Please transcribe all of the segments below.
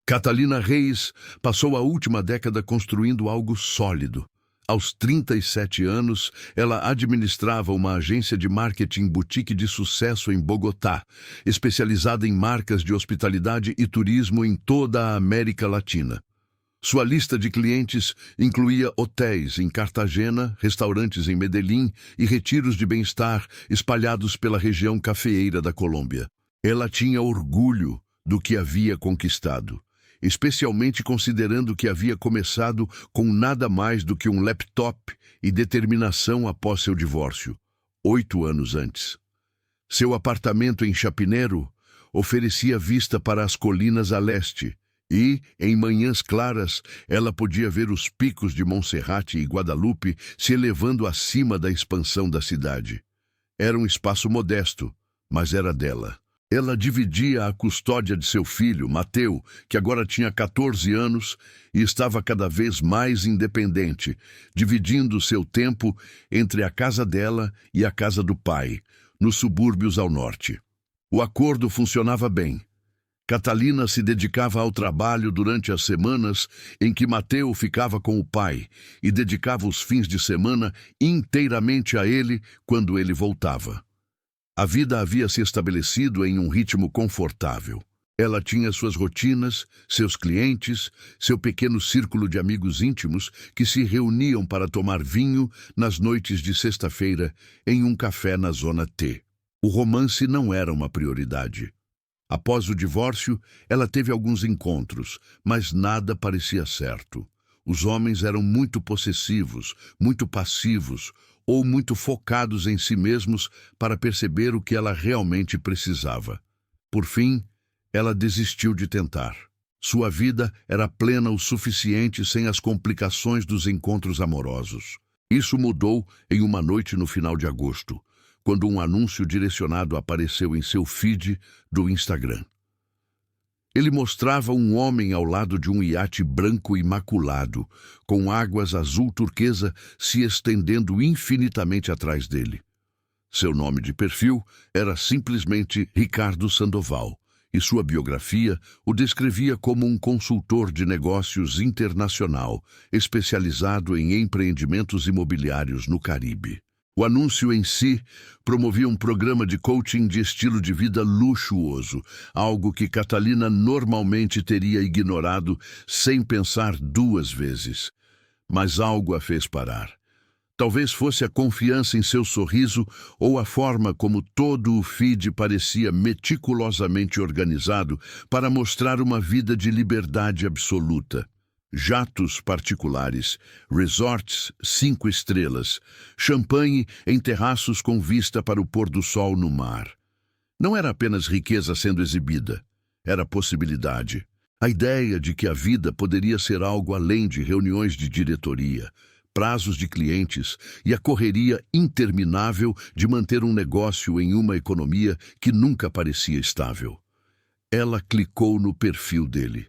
Catalina Reis passou a última década construindo algo sólido. Aos 37 anos, ela administrava uma agência de marketing boutique de sucesso em Bogotá, especializada em marcas de hospitalidade e turismo em toda a América Latina. Sua lista de clientes incluía hotéis em Cartagena, restaurantes em Medellín e retiros de bem-estar espalhados pela região cafeeira da Colômbia. Ela tinha orgulho do que havia conquistado, especialmente considerando que havia começado com nada mais do que um laptop e determinação após seu divórcio, 8 anos antes. Seu apartamento em Chapinero oferecia vista para as colinas a leste e, em manhãs claras, ela podia ver os picos de Monserrate e Guadalupe se elevando acima da expansão da cidade. Era um espaço modesto, mas era dela. Ela dividia a custódia de seu filho, Mateu, que agora tinha 14 anos e estava cada vez mais independente, dividindo seu tempo entre a casa dela e a casa do pai, nos subúrbios ao norte. O acordo funcionava bem. Catalina se dedicava ao trabalho durante as semanas em que Mateu ficava com o pai e dedicava os fins de semana inteiramente a ele quando ele voltava. A vida havia se estabelecido em um ritmo confortável. Ela tinha suas rotinas, seus clientes, seu pequeno círculo de amigos íntimos que se reuniam para tomar vinho nas noites de sexta-feira em um café na Zona T. O romance não era uma prioridade. Após o divórcio, ela teve alguns encontros, mas nada parecia certo. Os homens eram muito possessivos, muito passivos, ou muito focados em si mesmos para perceber o que ela realmente precisava. Por fim, ela desistiu de tentar. Sua vida era plena o suficiente sem as complicações dos encontros amorosos. Isso mudou em uma noite no final de agosto, quando um anúncio direcionado apareceu em seu feed do Instagram. Ele mostrava um homem ao lado de um iate branco imaculado, com águas azul turquesa se estendendo infinitamente atrás dele. Seu nome de perfil era simplesmente Ricardo Sandoval, e sua biografia o descrevia como um consultor de negócios internacional, especializado em empreendimentos imobiliários no Caribe. O anúncio em si promovia um programa de coaching de estilo de vida luxuoso, algo que Catalina normalmente teria ignorado sem pensar 2 vezes. Mas algo a fez parar. Talvez fosse a confiança em seu sorriso ou a forma como todo o feed parecia meticulosamente organizado para mostrar uma vida de liberdade absoluta. Jatos particulares, resorts 5 estrelas, champanhe em terraços com vista para o pôr do sol no mar. Não era apenas riqueza sendo exibida, era possibilidade. A ideia de que a vida poderia ser algo além de reuniões de diretoria, prazos de clientes e a correria interminável de manter um negócio em uma economia que nunca parecia estável. Ela clicou no perfil dele.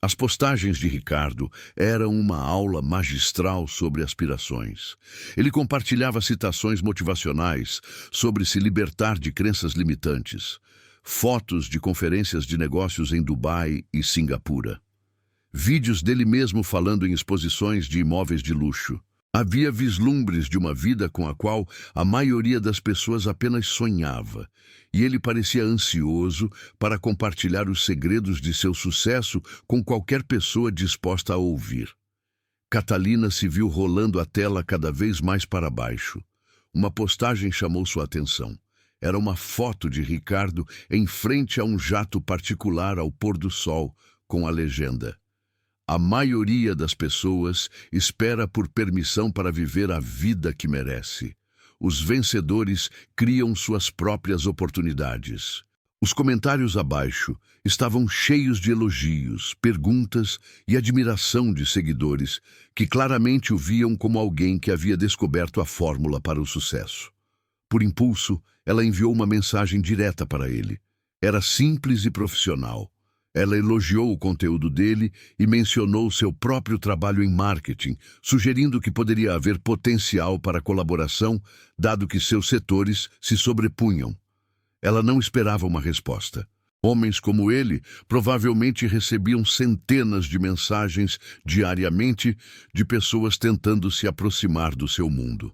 As postagens de Ricardo eram uma aula magistral sobre aspirações. Ele compartilhava citações motivacionais sobre se libertar de crenças limitantes, fotos de conferências de negócios em Dubai e Singapura, vídeos dele mesmo falando em exposições de imóveis de luxo. Havia vislumbres de uma vida com a qual a maioria das pessoas apenas sonhava, e ele parecia ansioso para compartilhar os segredos de seu sucesso com qualquer pessoa disposta a ouvir. Catalina se viu rolando a tela cada vez mais para baixo. Uma postagem chamou sua atenção. Era uma foto de Ricardo em frente a um jato particular ao pôr do sol, com a legenda: "A maioria das pessoas espera por permissão para viver a vida que merece. Os vencedores criam suas próprias oportunidades." Os comentários abaixo estavam cheios de elogios, perguntas e admiração de seguidores que claramente o viam como alguém que havia descoberto a fórmula para o sucesso. Por impulso, ela enviou uma mensagem direta para ele. Era simples e profissional. Ela elogiou o conteúdo dele e mencionou seu próprio trabalho em marketing, sugerindo que poderia haver potencial para colaboração, dado que seus setores se sobrepunham. Ela não esperava uma resposta. Homens como ele provavelmente recebiam centenas de mensagens diariamente de pessoas tentando se aproximar do seu mundo.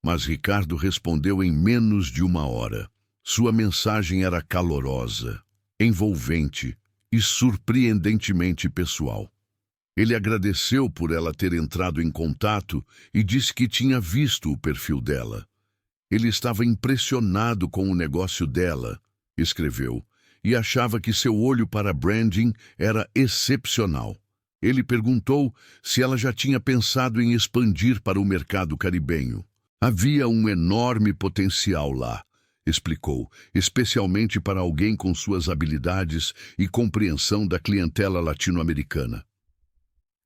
Mas Ricardo respondeu em menos de uma hora. Sua mensagem era calorosa, envolvente e surpreendentemente pessoal. Ele agradeceu por ela ter entrado em contato e disse que tinha visto o perfil dela. Ele estava impressionado com o negócio dela, escreveu, e achava que seu olho para branding era excepcional. Ele perguntou se ela já tinha pensado em expandir para o mercado caribenho. Havia um enorme potencial lá, explicou, especialmente para alguém com suas habilidades e compreensão da clientela latino-americana.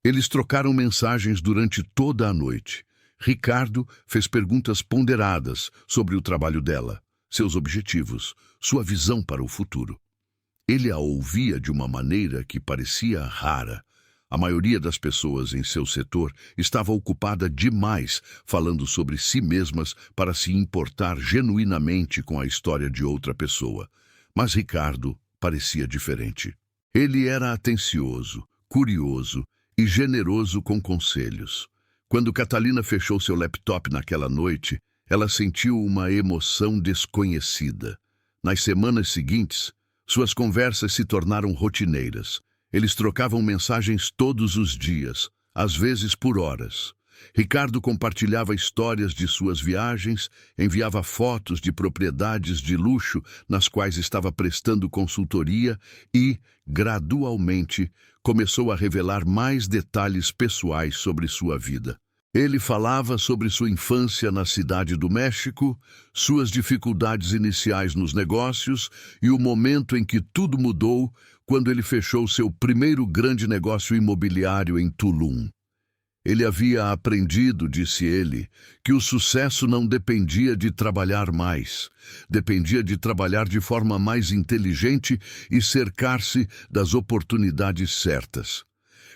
Eles trocaram mensagens durante toda a noite. Ricardo fez perguntas ponderadas sobre o trabalho dela, seus objetivos, sua visão para o futuro. Ele a ouvia de uma maneira que parecia rara. A maioria das pessoas em seu setor estava ocupada demais falando sobre si mesmas para se importar genuinamente com a história de outra pessoa. Mas Ricardo parecia diferente. Ele era atencioso, curioso e generoso com conselhos. Quando Catalina fechou seu laptop naquela noite, ela sentiu uma emoção desconhecida. Nas semanas seguintes, suas conversas se tornaram rotineiras. Eles trocavam mensagens todos os dias, às vezes por horas. Ricardo compartilhava histórias de suas viagens, enviava fotos de propriedades de luxo nas quais estava prestando consultoria e, gradualmente, começou a revelar mais detalhes pessoais sobre sua vida. Ele falava sobre sua infância na Cidade do México, suas dificuldades iniciais nos negócios e o momento em que tudo mudou quando ele fechou seu primeiro grande negócio imobiliário em Tulum. Ele havia aprendido, disse ele, que o sucesso não dependia de trabalhar mais, dependia de trabalhar de forma mais inteligente e cercar-se das oportunidades certas.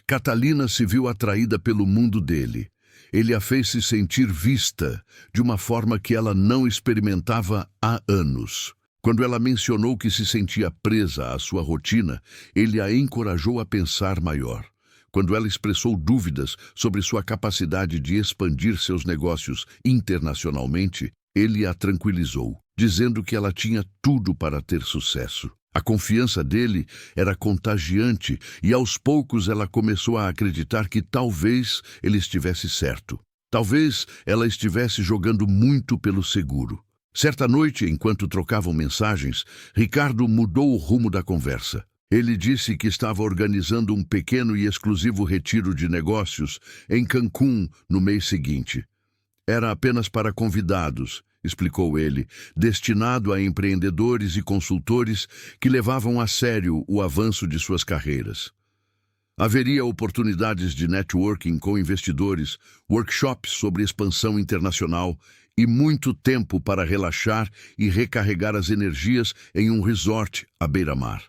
Catalina se viu atraída pelo mundo dele. Ele a fez se sentir vista de uma forma que ela não experimentava há anos. Quando ela mencionou que se sentia presa à sua rotina, ele a encorajou a pensar maior. Quando ela expressou dúvidas sobre sua capacidade de expandir seus negócios internacionalmente, ele a tranquilizou, dizendo que ela tinha tudo para ter sucesso. A confiança dele era contagiante e aos poucos ela começou a acreditar que talvez ele estivesse certo. Talvez ela estivesse jogando muito pelo seguro. Certa noite, enquanto trocavam mensagens, Ricardo mudou o rumo da conversa. Ele disse que estava organizando um pequeno e exclusivo retiro de negócios em Cancún no mês seguinte. Era apenas para convidados, explicou ele, destinado a empreendedores e consultores que levavam a sério o avanço de suas carreiras. Haveria oportunidades de networking com investidores, workshops sobre expansão internacional e muito tempo para relaxar e recarregar as energias em um resort à beira-mar.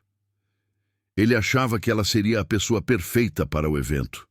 Ele achava que ela seria a pessoa perfeita para o evento.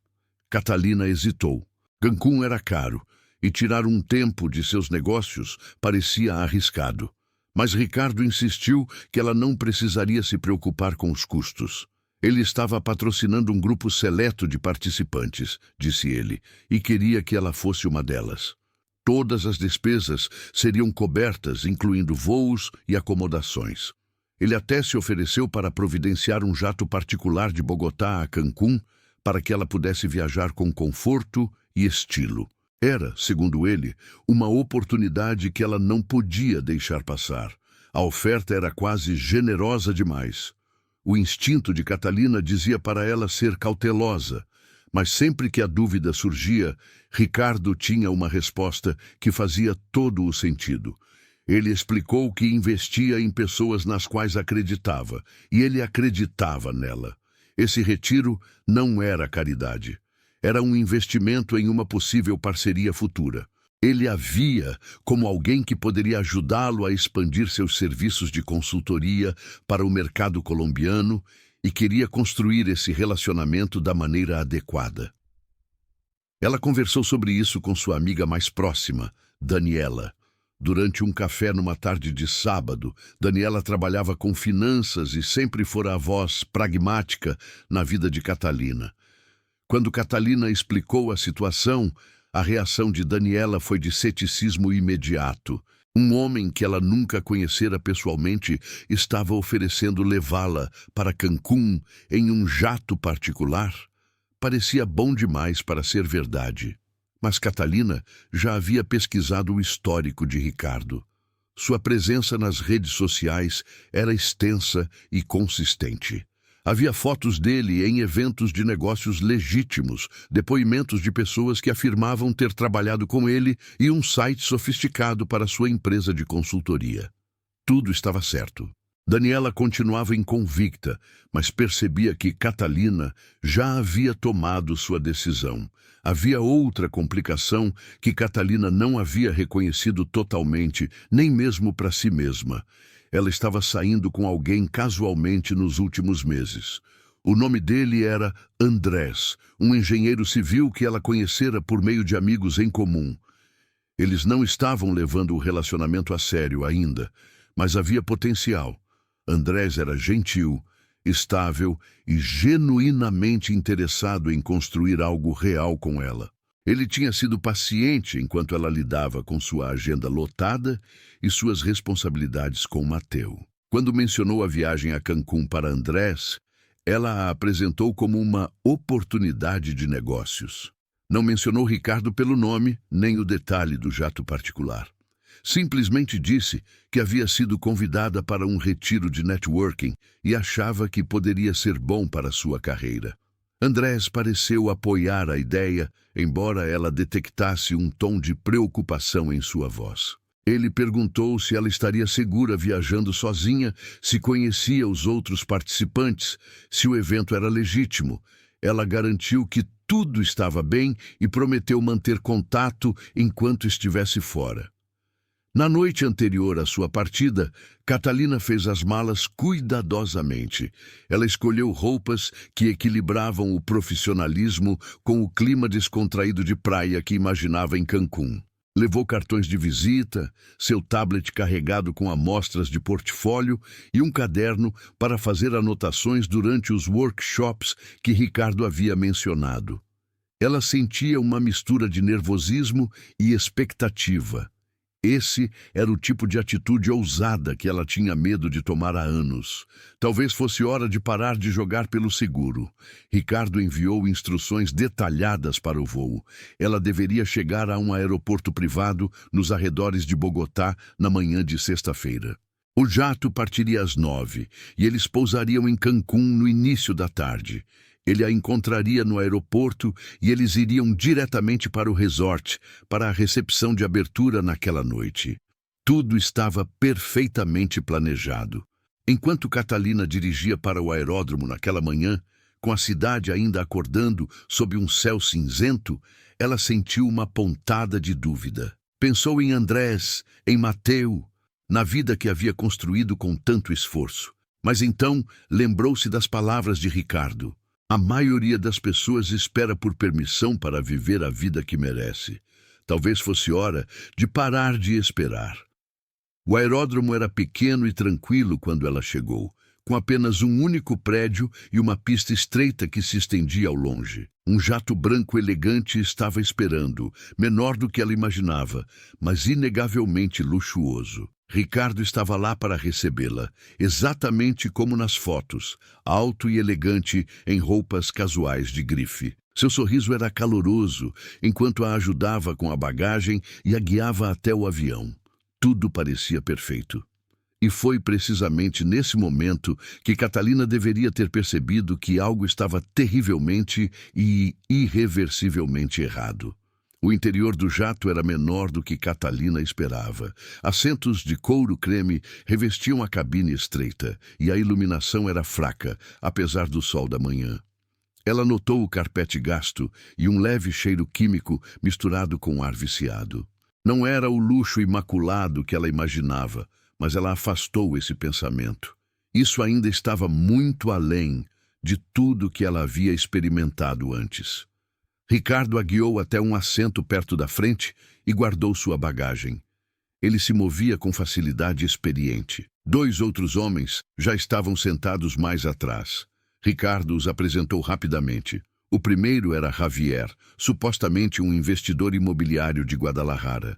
Catalina hesitou. Cancún era caro e tirar um tempo de seus negócios parecia arriscado. Mas Ricardo insistiu que ela não precisaria se preocupar com os custos. Ele estava patrocinando um grupo seleto de participantes, disse ele, e queria que ela fosse uma delas. Todas as despesas seriam cobertas, incluindo voos e acomodações. Ele até se ofereceu para providenciar um jato particular de Bogotá a Cancún para que ela pudesse viajar com conforto e estilo. Era, segundo ele, uma oportunidade que ela não podia deixar passar. A oferta era quase generosa demais. O instinto de Catalina dizia para ela ser cautelosa, mas sempre que a dúvida surgia, Ricardo tinha uma resposta que fazia todo o sentido. Ele explicou que investia em pessoas nas quais acreditava, e ele acreditava nela. Esse retiro não era caridade. Era um investimento em uma possível parceria futura. Ele a via como alguém que poderia ajudá-lo a expandir seus serviços de consultoria para o mercado colombiano e queria construir esse relacionamento da maneira adequada. Ela conversou sobre isso com sua amiga mais próxima, Daniela. Durante um café numa tarde de sábado, Daniela trabalhava com finanças e sempre fora a voz pragmática na vida de Catalina. Quando Catalina explicou a situação, a reação de Daniela foi de ceticismo imediato. Um homem que ela nunca conhecera pessoalmente estava oferecendo levá-la para Cancún em um jato particular. Parecia bom demais para ser verdade. Mas Catalina já havia pesquisado o histórico de Ricardo. Sua presença nas redes sociais era extensa e consistente. Havia fotos dele em eventos de negócios legítimos, depoimentos de pessoas que afirmavam ter trabalhado com ele e um site sofisticado para sua empresa de consultoria. Tudo estava certo. Daniela continuava inconvicta, mas percebia que Catalina já havia tomado sua decisão. Havia outra complicação que Catalina não havia reconhecido totalmente, nem mesmo para si mesma. Ela estava saindo com alguém casualmente nos últimos meses. O nome dele era Andrés, um engenheiro civil que ela conhecera por meio de amigos em comum. Eles não estavam levando o relacionamento a sério ainda, mas havia potencial. Andrés era gentil, estável e genuinamente interessado em construir algo real com ela. Ele tinha sido paciente enquanto ela lidava com sua agenda lotada e suas responsabilidades com Mateu. Quando mencionou a viagem a Cancún para Andrés, ela a apresentou como uma oportunidade de negócios. Não mencionou Ricardo pelo nome, nem o detalhe do jato particular. Simplesmente disse que havia sido convidada para um retiro de networking e achava que poderia ser bom para sua carreira. Andrés pareceu apoiar a ideia, embora ela detectasse um tom de preocupação em sua voz. Ele perguntou se ela estaria segura viajando sozinha, se conhecia os outros participantes, se o evento era legítimo. Ela garantiu que tudo estava bem e prometeu manter contato enquanto estivesse fora. Na noite anterior à sua partida, Catalina fez as malas cuidadosamente. Ela escolheu roupas que equilibravam o profissionalismo com o clima descontraído de praia que imaginava em Cancún. Levou cartões de visita, seu tablet carregado com amostras de portfólio e um caderno para fazer anotações durante os workshops que Ricardo havia mencionado. Ela sentia uma mistura de nervosismo e expectativa. Esse era o tipo de atitude ousada que ela tinha medo de tomar há anos. Talvez fosse hora de parar de jogar pelo seguro. Ricardo enviou instruções detalhadas para o voo. Ela deveria chegar a um aeroporto privado nos arredores de Bogotá na manhã de sexta-feira. O jato partiria às 9 e eles pousariam em Cancún no início da tarde. Ele a encontraria no aeroporto e eles iriam diretamente para o resort, para a recepção de abertura naquela noite. Tudo estava perfeitamente planejado. Enquanto Catalina dirigia para o aeródromo naquela manhã, com a cidade ainda acordando sob um céu cinzento, ela sentiu uma pontada de dúvida. Pensou em Andrés, em Mateu, na vida que havia construído com tanto esforço. Mas então lembrou-se das palavras de Ricardo. A maioria das pessoas espera por permissão para viver a vida que merece. Talvez fosse hora de parar de esperar. O aeródromo era pequeno e tranquilo quando ela chegou, com apenas um único prédio e uma pista estreita que se estendia ao longe. Um jato branco elegante estava esperando, menor do que ela imaginava, mas inegavelmente luxuoso. Ricardo estava lá para recebê-la, exatamente como nas fotos, alto e elegante em roupas casuais de grife. Seu sorriso era caloroso, enquanto a ajudava com a bagagem e a guiava até o avião. Tudo parecia perfeito. E foi precisamente nesse momento que Catalina deveria ter percebido que algo estava terrivelmente e irreversivelmente errado. O interior do jato era menor do que Catalina esperava. Assentos de couro creme revestiam a cabine estreita e a iluminação era fraca, apesar do sol da manhã. Ela notou o carpete gasto e um leve cheiro químico misturado com ar viciado. Não era o luxo imaculado que ela imaginava, mas ela afastou esse pensamento. Isso ainda estava muito além de tudo que ela havia experimentado antes. Ricardo a guiou até um assento perto da frente e guardou sua bagagem. Ele se movia com facilidade experiente. 2 outros homens já estavam sentados mais atrás. Ricardo os apresentou rapidamente. O primeiro era Javier, supostamente um investidor imobiliário de Guadalajara.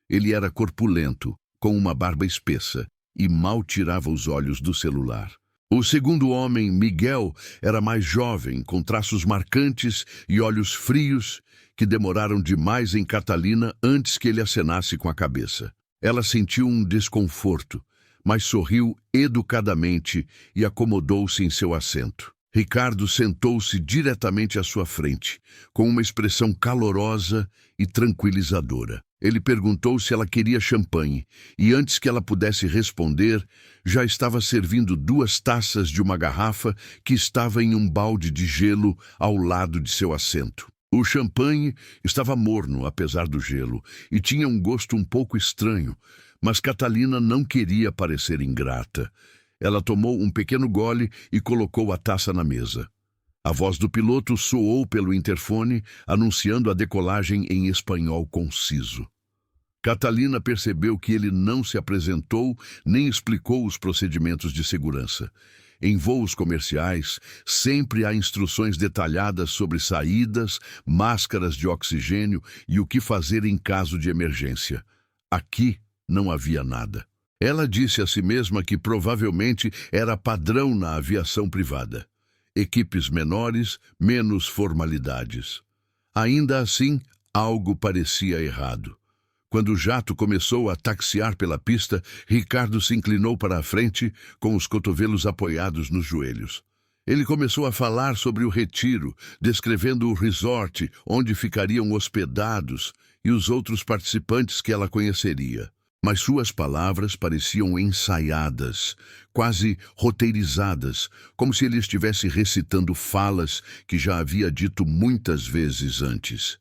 Ele era corpulento, com uma barba espessa, e mal tirava os olhos do celular. O segundo homem, Miguel, era mais jovem, com traços marcantes e olhos frios que demoraram demais em Catalina antes que ele acenasse com a cabeça. Ela sentiu um desconforto, mas sorriu educadamente e acomodou-se em seu assento. Ricardo sentou-se diretamente à sua frente, com uma expressão calorosa e tranquilizadora. Ele perguntou se ela queria champanhe, e antes que ela pudesse responder, já estava servindo 2 taças de uma garrafa que estava em um balde de gelo ao lado de seu assento. O champanhe estava morno, apesar do gelo, e tinha um gosto um pouco estranho, mas Catalina não queria parecer ingrata. Ela tomou um pequeno gole e colocou a taça na mesa. A voz do piloto soou pelo interfone, anunciando a decolagem em espanhol conciso. Catalina percebeu que ele não se apresentou nem explicou os procedimentos de segurança. Em voos comerciais, sempre há instruções detalhadas sobre saídas, máscaras de oxigênio e o que fazer em caso de emergência. Aqui não havia nada. Ela disse a si mesma que provavelmente era padrão na aviação privada. Equipes menores, menos formalidades. Ainda assim, algo parecia errado. Quando o jato começou a taxiar pela pista, Ricardo se inclinou para a frente, com os cotovelos apoiados nos joelhos. Ele começou a falar sobre o retiro, descrevendo o resort onde ficariam hospedados e os outros participantes que ela conheceria. Mas suas palavras pareciam ensaiadas, quase roteirizadas, como se ele estivesse recitando falas que já havia dito muitas vezes antes.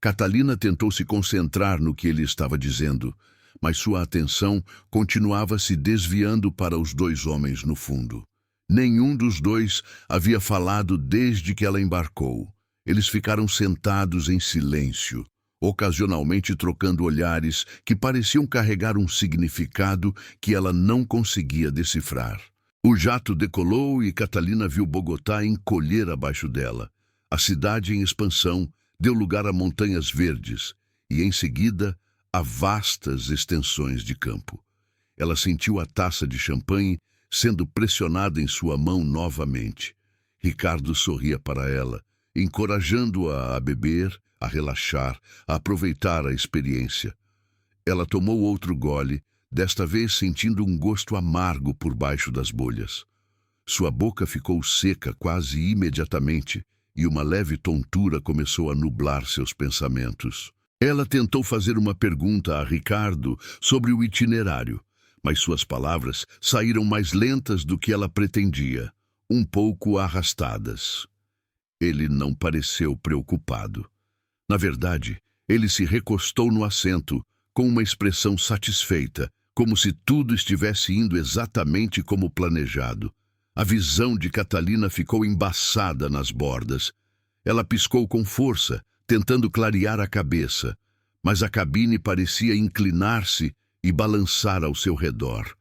Catalina tentou se concentrar no que ele estava dizendo, mas sua atenção continuava se desviando para os 2 homens no fundo. Nenhum dos 2 havia falado desde que ela embarcou. Eles ficaram sentados em silêncio, ocasionalmente trocando olhares que pareciam carregar um significado que ela não conseguia decifrar. O jato decolou e Catalina viu Bogotá encolher abaixo dela. A cidade em expansão deu lugar a montanhas verdes e, em seguida, a vastas extensões de campo. Ela sentiu a taça de champanhe sendo pressionada em sua mão novamente. Ricardo sorria para ela, encorajando-a a beber, a relaxar, a aproveitar a experiência. Ela tomou outro gole, desta vez sentindo um gosto amargo por baixo das bolhas. Sua boca ficou seca quase imediatamente e uma leve tontura começou a nublar seus pensamentos. Ela tentou fazer uma pergunta a Ricardo sobre o itinerário, mas suas palavras saíram mais lentas do que ela pretendia, um pouco arrastadas. Ele não pareceu preocupado. Na verdade, ele se recostou no assento, com uma expressão satisfeita, como se tudo estivesse indo exatamente como planejado. A visão de Catalina ficou embaçada nas bordas. Ela piscou com força, tentando clarear a cabeça, mas a cabine parecia inclinar-se e balançar ao seu redor.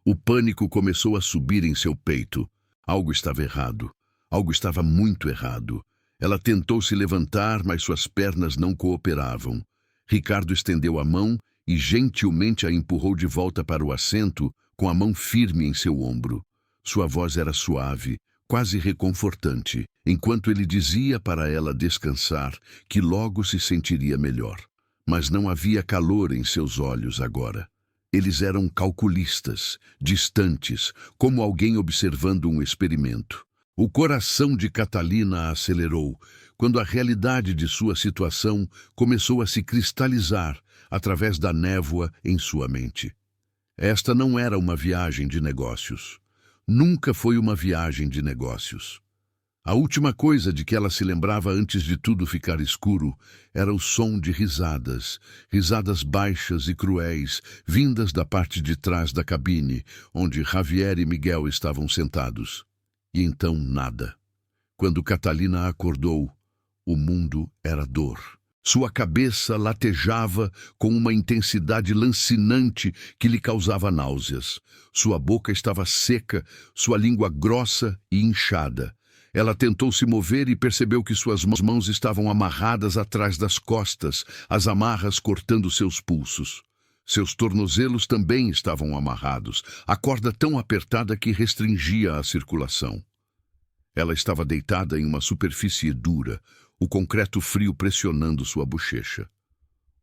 O pânico começou a subir em seu peito. Algo estava errado. Algo estava muito errado. Ela tentou se levantar, mas suas pernas não cooperavam. Ricardo estendeu a mão e gentilmente a empurrou de volta para o assento, com a mão firme em seu ombro. Sua voz era suave, quase reconfortante, enquanto ele dizia para ela descansar, que logo se sentiria melhor. Mas não havia calor em seus olhos agora. Eles eram calculistas, distantes, como alguém observando um experimento. O coração de Catalina acelerou, quando a realidade de sua situação começou a se cristalizar através da névoa em sua mente. Esta não era uma viagem de negócios. Nunca foi uma viagem de negócios. A última coisa de que ela se lembrava antes de tudo ficar escuro era o som de risadas, risadas baixas e cruéis, vindas da parte de trás da cabine, onde Javier e Miguel estavam sentados. E então nada. Quando Catalina acordou, o mundo era dor. Sua cabeça latejava com uma intensidade lancinante que lhe causava náuseas. Sua boca estava seca, sua língua grossa e inchada. Ela tentou se mover e percebeu que suas mãos estavam amarradas atrás das costas, as amarras cortando seus pulsos. Seus tornozelos também estavam amarrados, a corda tão apertada que restringia a circulação. Ela estava deitada em uma superfície dura, o concreto frio pressionando sua bochecha.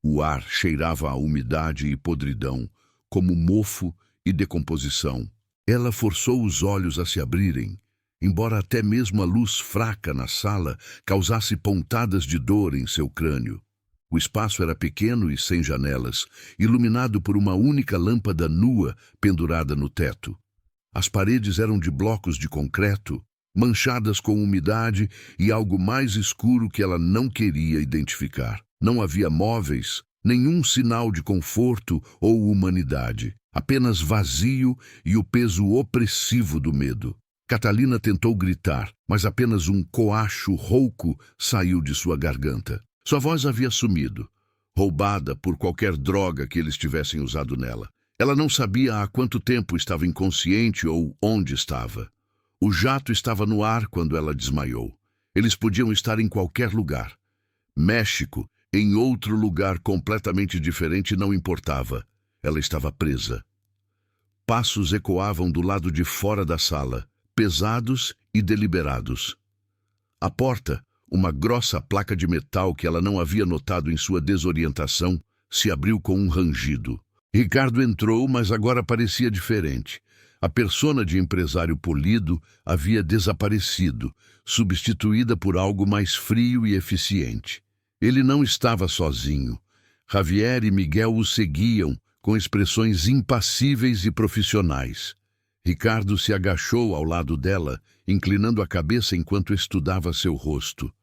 O ar cheirava a umidade e podridão, como mofo e decomposição. Ela forçou os olhos a se abrirem, embora até mesmo a luz fraca na sala causasse pontadas de dor em seu crânio. O espaço era pequeno e sem janelas, iluminado por uma única lâmpada nua pendurada no teto. As paredes eram de blocos de concreto, manchadas com umidade e algo mais escuro que ela não queria identificar. Não havia móveis, nenhum sinal de conforto ou humanidade, apenas vazio e o peso opressivo do medo. Catalina tentou gritar, mas apenas um coacho rouco saiu de sua garganta. Sua voz havia sumido, roubada por qualquer droga que eles tivessem usado nela. Ela não sabia há quanto tempo estava inconsciente ou onde estava. O jato estava no ar quando ela desmaiou. Eles podiam estar em qualquer lugar. México, em outro lugar completamente diferente, não importava. Ela estava presa. Passos ecoavam do lado de fora da sala, pesados e deliberados. A porta, uma grossa placa de metal que ela não havia notado em sua desorientação, se abriu com um rangido. Ricardo entrou, mas agora parecia diferente. A persona de empresário polido havia desaparecido, substituída por algo mais frio e eficiente. Ele não estava sozinho. Javier e Miguel o seguiam, com expressões impassíveis e profissionais. Ricardo se agachou ao lado dela, inclinando a cabeça enquanto estudava seu rosto.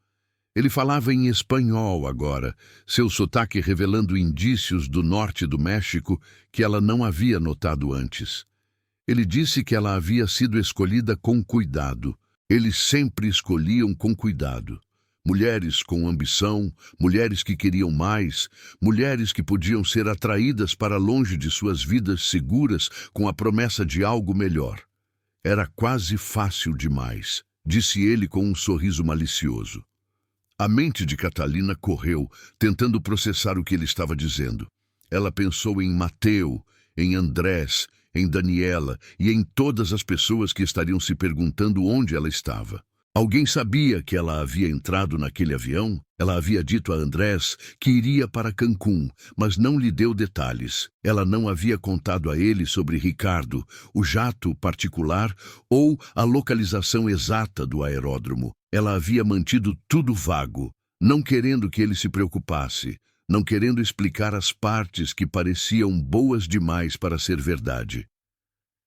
Ele falava em espanhol agora, seu sotaque revelando indícios do norte do México que ela não havia notado antes. Ele disse que ela havia sido escolhida com cuidado. Eles sempre escolhiam com cuidado. Mulheres com ambição, mulheres que queriam mais, mulheres que podiam ser atraídas para longe de suas vidas seguras com a promessa de algo melhor. Era quase fácil demais, disse ele com um sorriso malicioso. A mente de Catalina correu, tentando processar o que ele estava dizendo. Ela pensou em Mateo, em Andrés, em Daniela e em todas as pessoas que estariam se perguntando onde ela estava. Alguém sabia que ela havia entrado naquele avião? Ela havia dito a Andrés que iria para Cancún, mas não lhe deu detalhes. Ela não havia contado a ele sobre Ricardo, o jato particular ou a localização exata do aeródromo. Ela havia mantido tudo vago, não querendo que ele se preocupasse, não querendo explicar as partes que pareciam boas demais para ser verdade.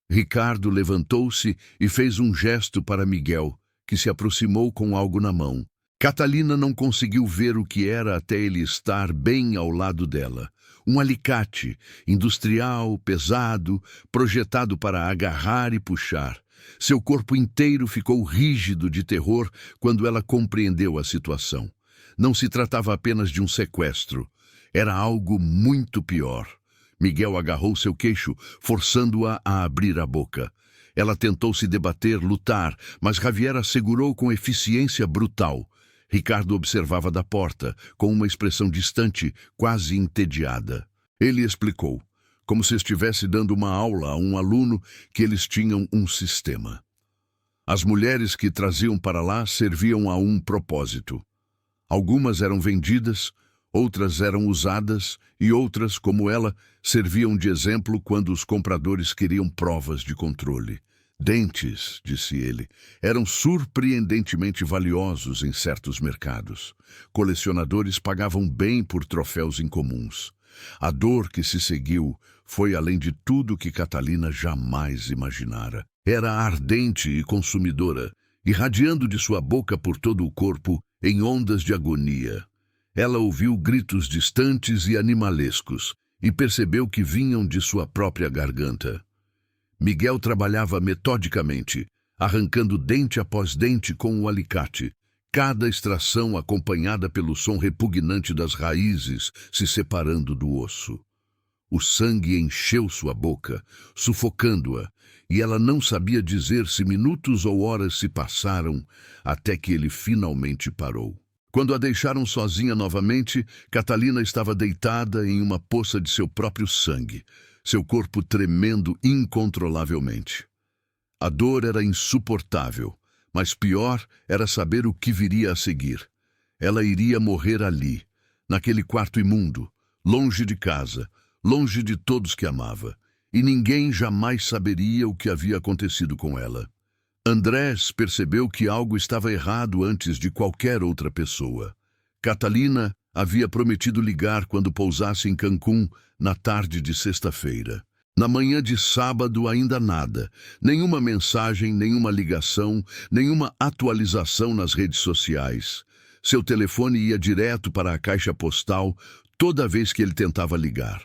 Ricardo levantou-se e fez um gesto para Miguel, que se aproximou com algo na mão. Catalina não conseguiu ver o que era até ele estar bem ao lado dela. Um alicate, industrial, pesado, projetado para agarrar e puxar. Seu corpo inteiro ficou rígido de terror quando ela compreendeu a situação. Não se tratava apenas de um sequestro. Era algo muito pior. Miguel agarrou seu queixo, forçando-a a abrir a boca. Ela tentou se debater, lutar, mas Javier a segurou com eficiência brutal. Ricardo observava da porta, com uma expressão distante, quase entediada. Ele explicou, como se estivesse dando uma aula a um aluno, que eles tinham um sistema. As mulheres que traziam para lá serviam a um propósito. Algumas eram vendidas, outras eram usadas e outras, como ela, serviam de exemplo quando os compradores queriam provas de controle. Dentes, disse ele, eram surpreendentemente valiosos em certos mercados. Colecionadores pagavam bem por troféus incomuns. A dor que se seguiu foi além de tudo que Catalina jamais imaginara. Era ardente e consumidora, irradiando de sua boca por todo o corpo em ondas de agonia. Ela ouviu gritos distantes e animalescos e percebeu que vinham de sua própria garganta. Miguel trabalhava metodicamente, arrancando dente após dente com o alicate. cada extração acompanhada pelo som repugnante das raízes se separando do osso. O sangue encheu sua boca, sufocando-a, e ela não sabia dizer se minutos ou horas se passaram até que ele finalmente parou. Quando a deixaram sozinha novamente, Catalina estava deitada em uma poça de seu próprio sangue, seu corpo tremendo incontrolavelmente. A dor era insuportável, mas pior era saber o que viria a seguir. Ela iria morrer ali, naquele quarto imundo, longe de casa, longe de todos que amava, e ninguém jamais saberia o que havia acontecido com ela. Andrés percebeu que algo estava errado antes de qualquer outra pessoa. Catalina havia prometido ligar quando pousasse em Cancún na tarde de sexta-feira. Na manhã de sábado, ainda nada. Nenhuma mensagem, nenhuma ligação, nenhuma atualização nas redes sociais. Seu telefone ia direto para a caixa postal toda vez que ele tentava ligar.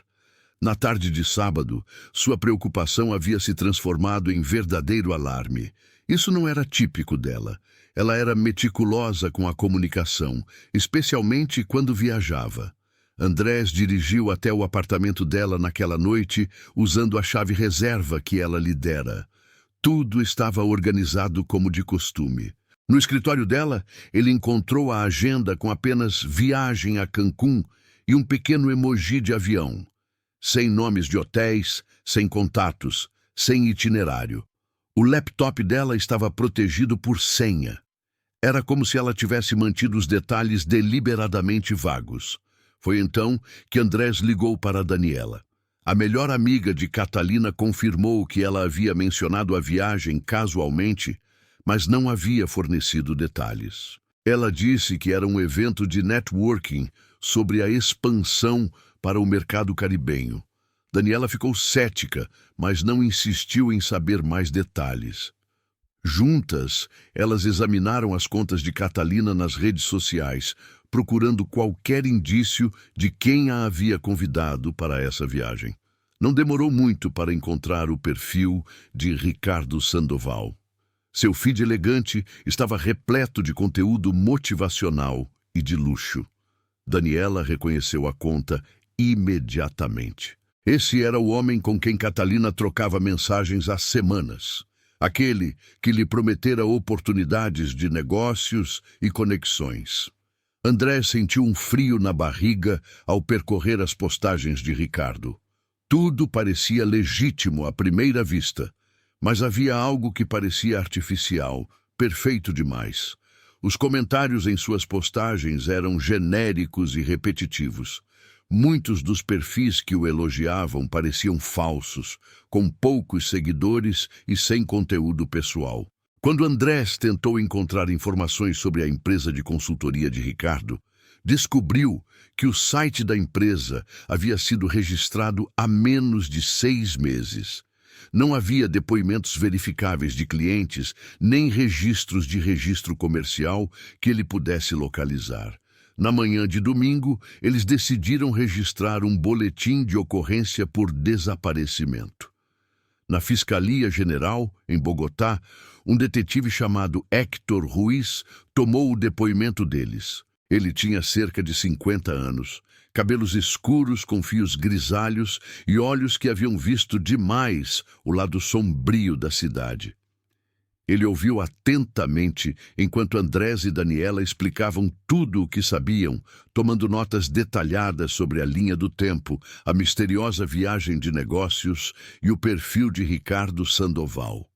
Na tarde de sábado, sua preocupação havia se transformado em verdadeiro alarme. Isso não era típico dela. Ela era meticulosa com a comunicação, especialmente quando viajava. Andrés dirigiu até o apartamento dela naquela noite, usando a chave reserva que ela lhe dera. Tudo estava organizado como de costume. No escritório dela, ele encontrou a agenda com apenas viagem a Cancún e um pequeno emoji de avião. Sem nomes de hotéis, sem contatos, sem itinerário. O laptop dela estava protegido por senha. Era como se ela tivesse mantido os detalhes deliberadamente vagos. Foi então que Andrés ligou para Daniela. A melhor amiga de Catalina confirmou que ela havia mencionado a viagem casualmente, mas não havia fornecido detalhes. Ela disse que era um evento de networking sobre a expansão para o mercado caribenho. Daniela ficou cética, mas não insistiu em saber mais detalhes. Juntas, elas examinaram as contas de Catalina nas redes sociais, procurando qualquer indício de quem a havia convidado para essa viagem. Não demorou muito para encontrar o perfil de Ricardo Sandoval. Seu feed elegante estava repleto de conteúdo motivacional e de luxo. Daniela reconheceu a conta imediatamente. Esse era o homem com quem Catalina trocava mensagens há semanas. Aquele que lhe prometera oportunidades de negócios e conexões. André sentiu um frio na barriga ao percorrer as postagens de Ricardo. Tudo parecia legítimo à primeira vista, mas havia algo que parecia artificial, perfeito demais. Os comentários em suas postagens eram genéricos e repetitivos. Muitos dos perfis que o elogiavam pareciam falsos, com poucos seguidores e sem conteúdo pessoal. Quando Andrés tentou encontrar informações sobre a empresa de consultoria de Ricardo, descobriu que o site da empresa havia sido registrado há menos de 6 meses. Não havia depoimentos verificáveis de clientes, nem registros de registro comercial que ele pudesse localizar. Na manhã de domingo, eles decidiram registrar um boletim de ocorrência por desaparecimento. Na Fiscalia General, em Bogotá, um detetive chamado Héctor Ruiz tomou o depoimento deles. Ele tinha cerca de 50 anos, cabelos escuros com fios grisalhos e olhos que haviam visto demais o lado sombrio da cidade. Ele ouviu atentamente enquanto Andrés e Daniela explicavam tudo o que sabiam, tomando notas detalhadas sobre a linha do tempo, a misteriosa viagem de negócios e o perfil de Ricardo Sandoval.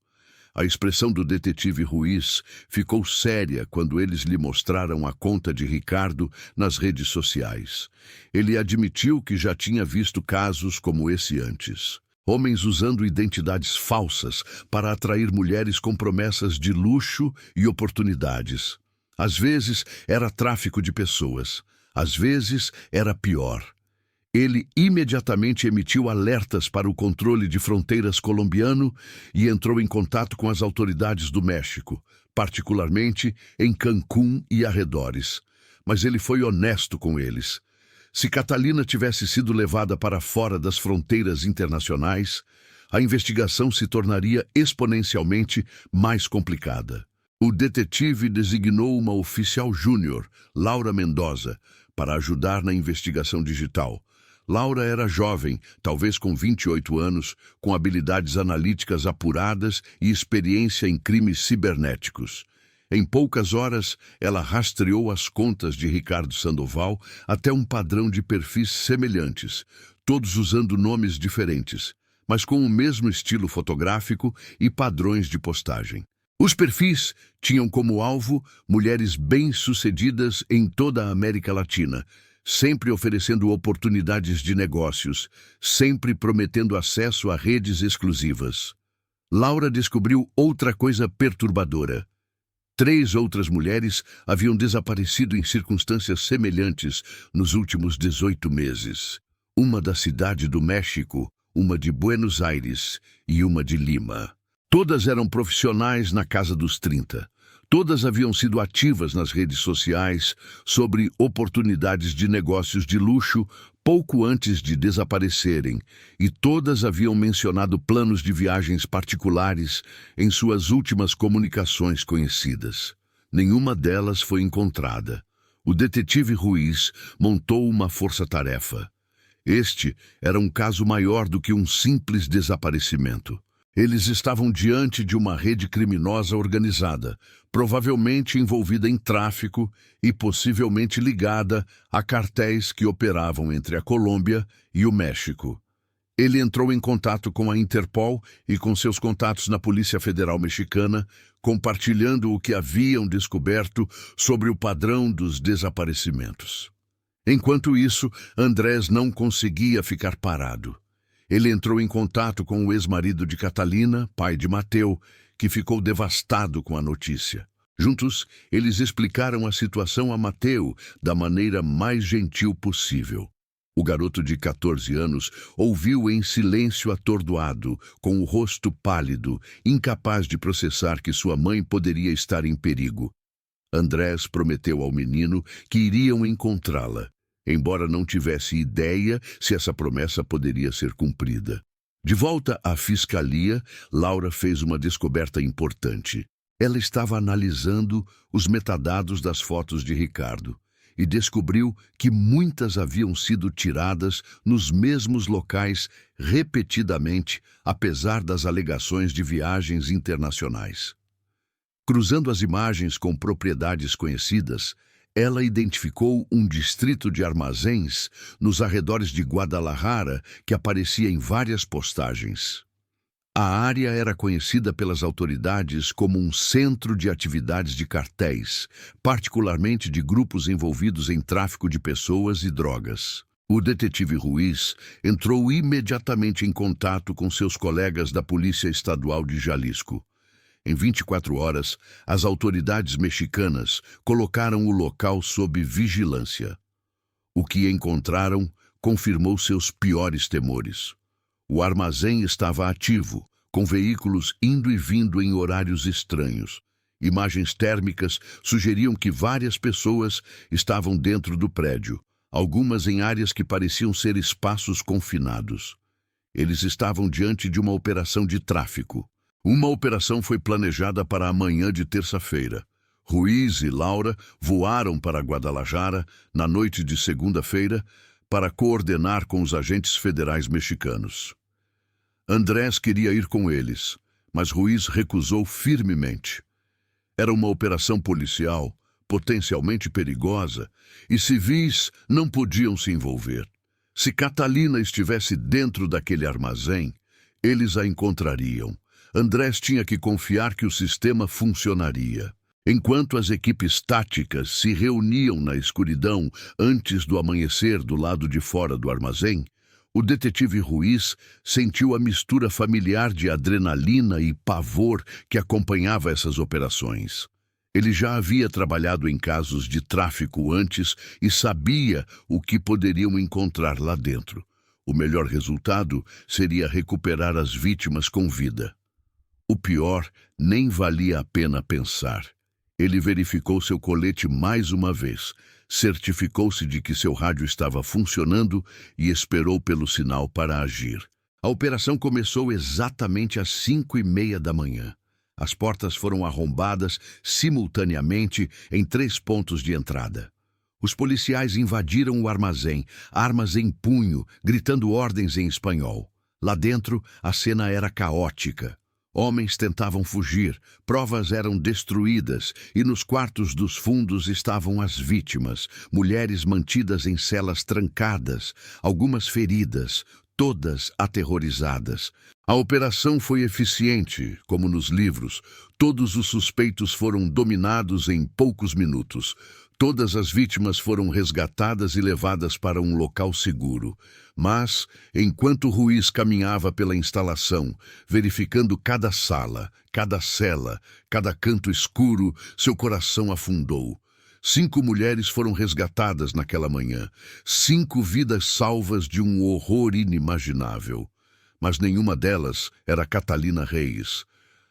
A expressão do detetive Ruiz ficou séria quando eles lhe mostraram a conta de Ricardo nas redes sociais. Ele admitiu que já tinha visto casos como esse antes. Homens usando identidades falsas para atrair mulheres com promessas de luxo e oportunidades. Às vezes era tráfico de pessoas, às vezes era pior. Ele imediatamente emitiu alertas para o controle de fronteiras colombiano e entrou em contato com as autoridades do México, particularmente em Cancún e arredores. Mas ele foi honesto com eles. Se Catalina tivesse sido levada para fora das fronteiras internacionais, a investigação se tornaria exponencialmente mais complicada. O detetive designou uma oficial júnior, Laura Mendoza, para ajudar na investigação digital. Laura era jovem, talvez com 28 anos, com habilidades analíticas apuradas e experiência em crimes cibernéticos. Em poucas horas, ela rastreou as contas de Ricardo Sandoval até um padrão de perfis semelhantes, todos usando nomes diferentes, mas com o mesmo estilo fotográfico e padrões de postagem. Os perfis tinham como alvo mulheres bem-sucedidas em toda a América Latina, sempre oferecendo oportunidades de negócios, sempre prometendo acesso a redes exclusivas. Laura descobriu outra coisa perturbadora. 3 outras mulheres haviam desaparecido em circunstâncias semelhantes nos últimos 18 meses. Uma da cidade do México, uma de Buenos Aires e uma de Lima. Todas eram profissionais na casa dos 30. Todas haviam sido ativas nas redes sociais sobre oportunidades de negócios de luxo pouco antes de desaparecerem, e todas haviam mencionado planos de viagens particulares em suas últimas comunicações conhecidas. Nenhuma delas foi encontrada. O detetive Ruiz montou uma força-tarefa. Este era um caso maior do que um simples desaparecimento. Eles estavam diante de uma rede criminosa organizada, provavelmente envolvida em tráfico e possivelmente ligada a cartéis que operavam entre a Colômbia e o México. Ele entrou em contato com a Interpol e com seus contatos na Polícia Federal Mexicana, compartilhando o que haviam descoberto sobre o padrão dos desaparecimentos. Enquanto isso, Andrés não conseguia ficar parado. Ele entrou em contato com o ex-marido de Catalina, pai de Mateu, que ficou devastado com a notícia. Juntos, eles explicaram a situação a Mateu da maneira mais gentil possível. O garoto de 14 anos ouviu em silêncio atordoado, com o rosto pálido, incapaz de processar que sua mãe poderia estar em perigo. Andrés prometeu ao menino que iriam encontrá-la, embora não tivesse ideia se essa promessa poderia ser cumprida. De volta à fiscalia, Laura fez uma descoberta importante. Ela estava analisando os metadados das fotos de Ricardo e descobriu que muitas haviam sido tiradas nos mesmos locais repetidamente, apesar das alegações de viagens internacionais. Cruzando as imagens com propriedades conhecidas, ela identificou um distrito de armazéns nos arredores de Guadalajara que aparecia em várias postagens. A área era conhecida pelas autoridades como um centro de atividades de cartéis, particularmente de grupos envolvidos em tráfico de pessoas e drogas. O detetive Ruiz entrou imediatamente em contato com seus colegas da Polícia Estadual de Jalisco. Em 24 horas, as autoridades mexicanas colocaram o local sob vigilância. O que encontraram confirmou seus piores temores. O armazém estava ativo, com veículos indo e vindo em horários estranhos. Imagens térmicas sugeriam que várias pessoas estavam dentro do prédio, algumas em áreas que pareciam ser espaços confinados. Eles estavam diante de uma operação de tráfico. Uma operação foi planejada para a manhã de terça-feira. Ruiz e Laura voaram para Guadalajara na noite de segunda-feira para coordenar com os agentes federais mexicanos. Andrés queria ir com eles, mas Ruiz recusou firmemente. Era uma operação policial, potencialmente perigosa, e civis não podiam se envolver. Se Catalina estivesse dentro daquele armazém, eles a encontrariam. Andrés tinha que confiar que o sistema funcionaria. Enquanto as equipes táticas se reuniam na escuridão antes do amanhecer do lado de fora do armazém, o detetive Ruiz sentiu a mistura familiar de adrenalina e pavor que acompanhava essas operações. Ele já havia trabalhado em casos de tráfico antes e sabia o que poderiam encontrar lá dentro. O melhor resultado seria recuperar as vítimas com vida. O pior nem valia a pena pensar. Ele verificou seu colete mais uma vez, certificou-se de que seu rádio estava funcionando e esperou pelo sinal para agir. A operação começou exatamente às 5:30 da manhã. As portas foram arrombadas simultaneamente em 3 pontos de entrada. Os policiais invadiram o armazém, armas em punho, gritando ordens em espanhol. Lá dentro, a cena era caótica. Homens tentavam fugir, provas eram destruídas e nos quartos dos fundos estavam as vítimas, mulheres mantidas em celas trancadas, algumas feridas, todas aterrorizadas. A operação foi eficiente, como nos livros. Todos os suspeitos foram dominados em poucos minutos. Todas as vítimas foram resgatadas e levadas para um local seguro. Mas, enquanto Ruiz caminhava pela instalação, verificando cada sala, cada cela, cada canto escuro, seu coração afundou. 5 mulheres foram resgatadas naquela manhã. 5 vidas salvas de um horror inimaginável. Mas nenhuma delas era Catalina Reyes.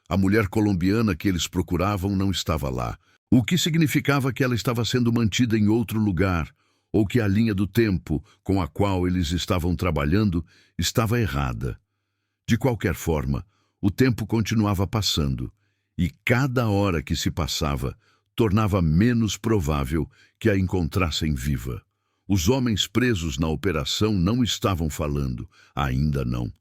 A mulher colombiana que eles procuravam não estava lá. O que significava que ela estava sendo mantida em outro lugar, ou que a linha do tempo com a qual eles estavam trabalhando estava errada. De qualquer forma, o tempo continuava passando, e cada hora que se passava tornava menos provável que a encontrassem viva. Os homens presos na operação não estavam falando, ainda não.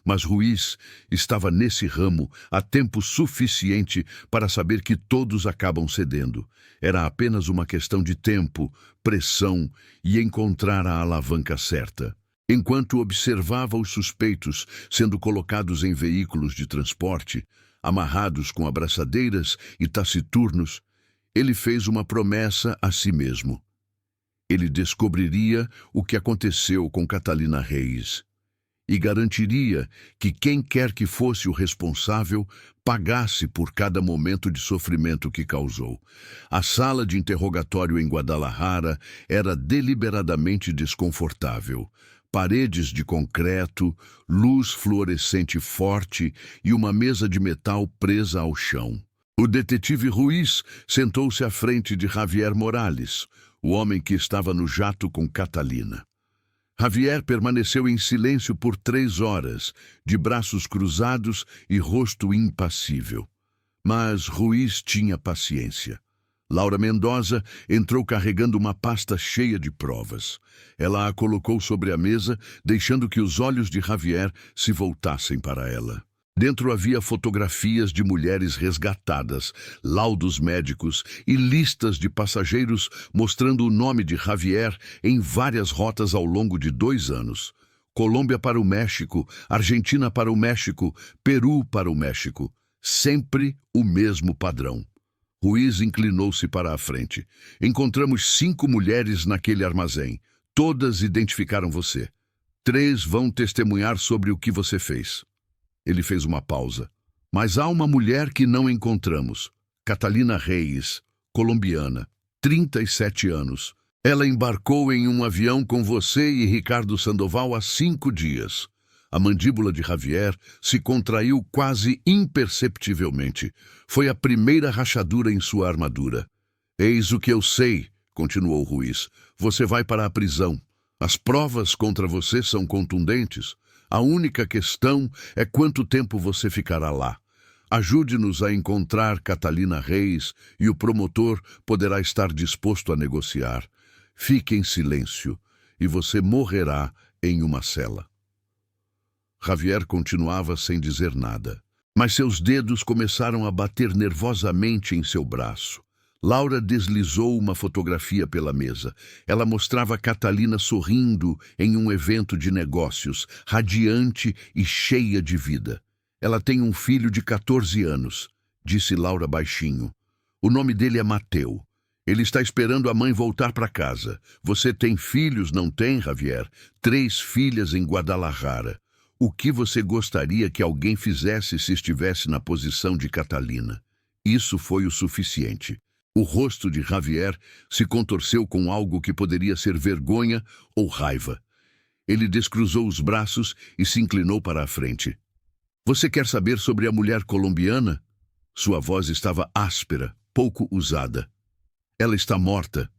Mas Ruiz estava nesse ramo há tempo suficiente para saber que todos acabam cedendo. Era apenas uma questão de tempo, pressão e encontrar a alavanca certa. Enquanto observava os suspeitos sendo colocados em veículos de transporte, amarrados com abraçadeiras e taciturnos, ele fez uma promessa a si mesmo. Ele descobriria o que aconteceu com Catalina Reyes e garantiria que quem quer que fosse o responsável pagasse por cada momento de sofrimento que causou. A sala de interrogatório em Guadalajara era deliberadamente desconfortável. Paredes de concreto, luz fluorescente forte e uma mesa de metal presa ao chão. O detetive Ruiz sentou-se à frente de Javier Morales, o homem que estava no jato com Catalina. Javier permaneceu em silêncio por 3 horas, de braços cruzados e rosto impassível. Mas Ruiz tinha paciência. Laura Mendoza entrou carregando uma pasta cheia de provas. Ela a colocou sobre a mesa, deixando que os olhos de Javier se voltassem para ela. Dentro havia fotografias de mulheres resgatadas, laudos médicos e listas de passageiros mostrando o nome de Javier em várias rotas ao longo de 2 anos. Colômbia para o México, Argentina para o México, Peru para o México. Sempre o mesmo padrão. Ruiz inclinou-se para a frente. Encontramos 5 mulheres naquele armazém. Todas identificaram você. 3 vão testemunhar sobre o que você fez. Ele fez uma pausa. Mas há uma mulher que não encontramos. Catalina Reyes, colombiana, 37 anos. Ela embarcou em um avião com você e Ricardo Sandoval há 5 dias. A mandíbula de Javier se contraiu quase imperceptivelmente. Foi a primeira rachadura em sua armadura. Eis o que eu sei, continuou Ruiz. Você vai para a prisão. As provas contra você são contundentes. A única questão é quanto tempo você ficará lá. Ajude-nos a encontrar Catalina Reyes e o promotor poderá estar disposto a negociar. Fique em silêncio e você morrerá em uma cela. Javier continuava sem dizer nada, mas seus dedos começaram a bater nervosamente em seu braço. Laura deslizou uma fotografia pela mesa. Ela mostrava Catalina sorrindo em um evento de negócios, radiante e cheia de vida. Ela tem um filho de 14 anos, disse Laura baixinho. O nome dele é Mateu. Ele está esperando a mãe voltar para casa. Você tem filhos, não tem, Javier? 3 filhas em Guadalajara. O que você gostaria que alguém fizesse se estivesse na posição de Catalina? Isso foi o suficiente. O rosto de Javier se contorceu com algo que poderia ser vergonha ou raiva. Ele descruzou os braços e se inclinou para a frente. Você quer saber sobre a mulher colombiana? Sua voz estava áspera, pouco usada. Ela está morta.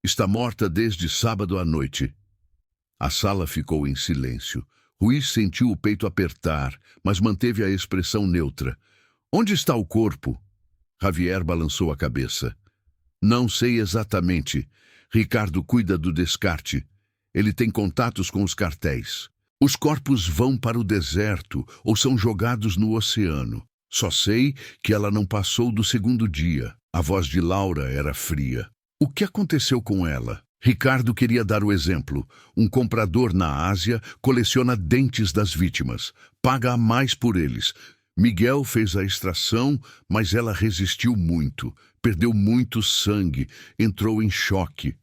Está morta desde sábado à noite. A sala ficou em silêncio. Ruiz sentiu o peito apertar, mas manteve a expressão neutra. Onde está o corpo? Javier balançou a cabeça. Não sei exatamente. Ricardo cuida do descarte. Ele tem contatos com os cartéis. Os corpos vão para o deserto ou são jogados no oceano. Só sei que ela não passou do segundo dia. A voz de Laura era fria. O que aconteceu com ela? Ricardo queria dar o exemplo. Um comprador na Ásia coleciona dentes das vítimas. Paga a mais por eles. Miguel fez a extração, mas ela resistiu muito. Perdeu muito sangue. Entrou em choque.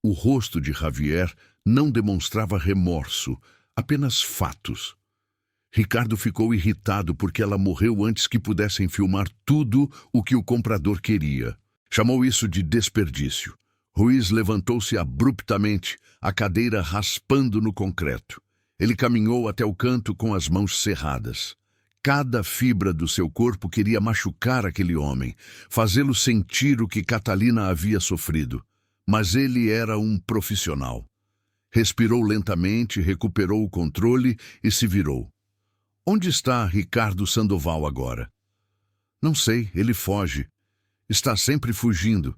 O rosto de Javier não demonstrava remorso, apenas fatos. Ricardo ficou irritado porque ela morreu antes que pudessem filmar tudo o que o comprador queria. Chamou isso de desperdício. Ruiz levantou-se abruptamente, a cadeira raspando no concreto. Ele caminhou até o canto com as mãos cerradas. Cada fibra do seu corpo queria machucar aquele homem, fazê-lo sentir o que Catalina havia sofrido. Mas ele era um profissional. Respirou lentamente, recuperou o controle e se virou. Onde está Ricardo Sandoval agora? Não sei, ele foge. Está sempre fugindo.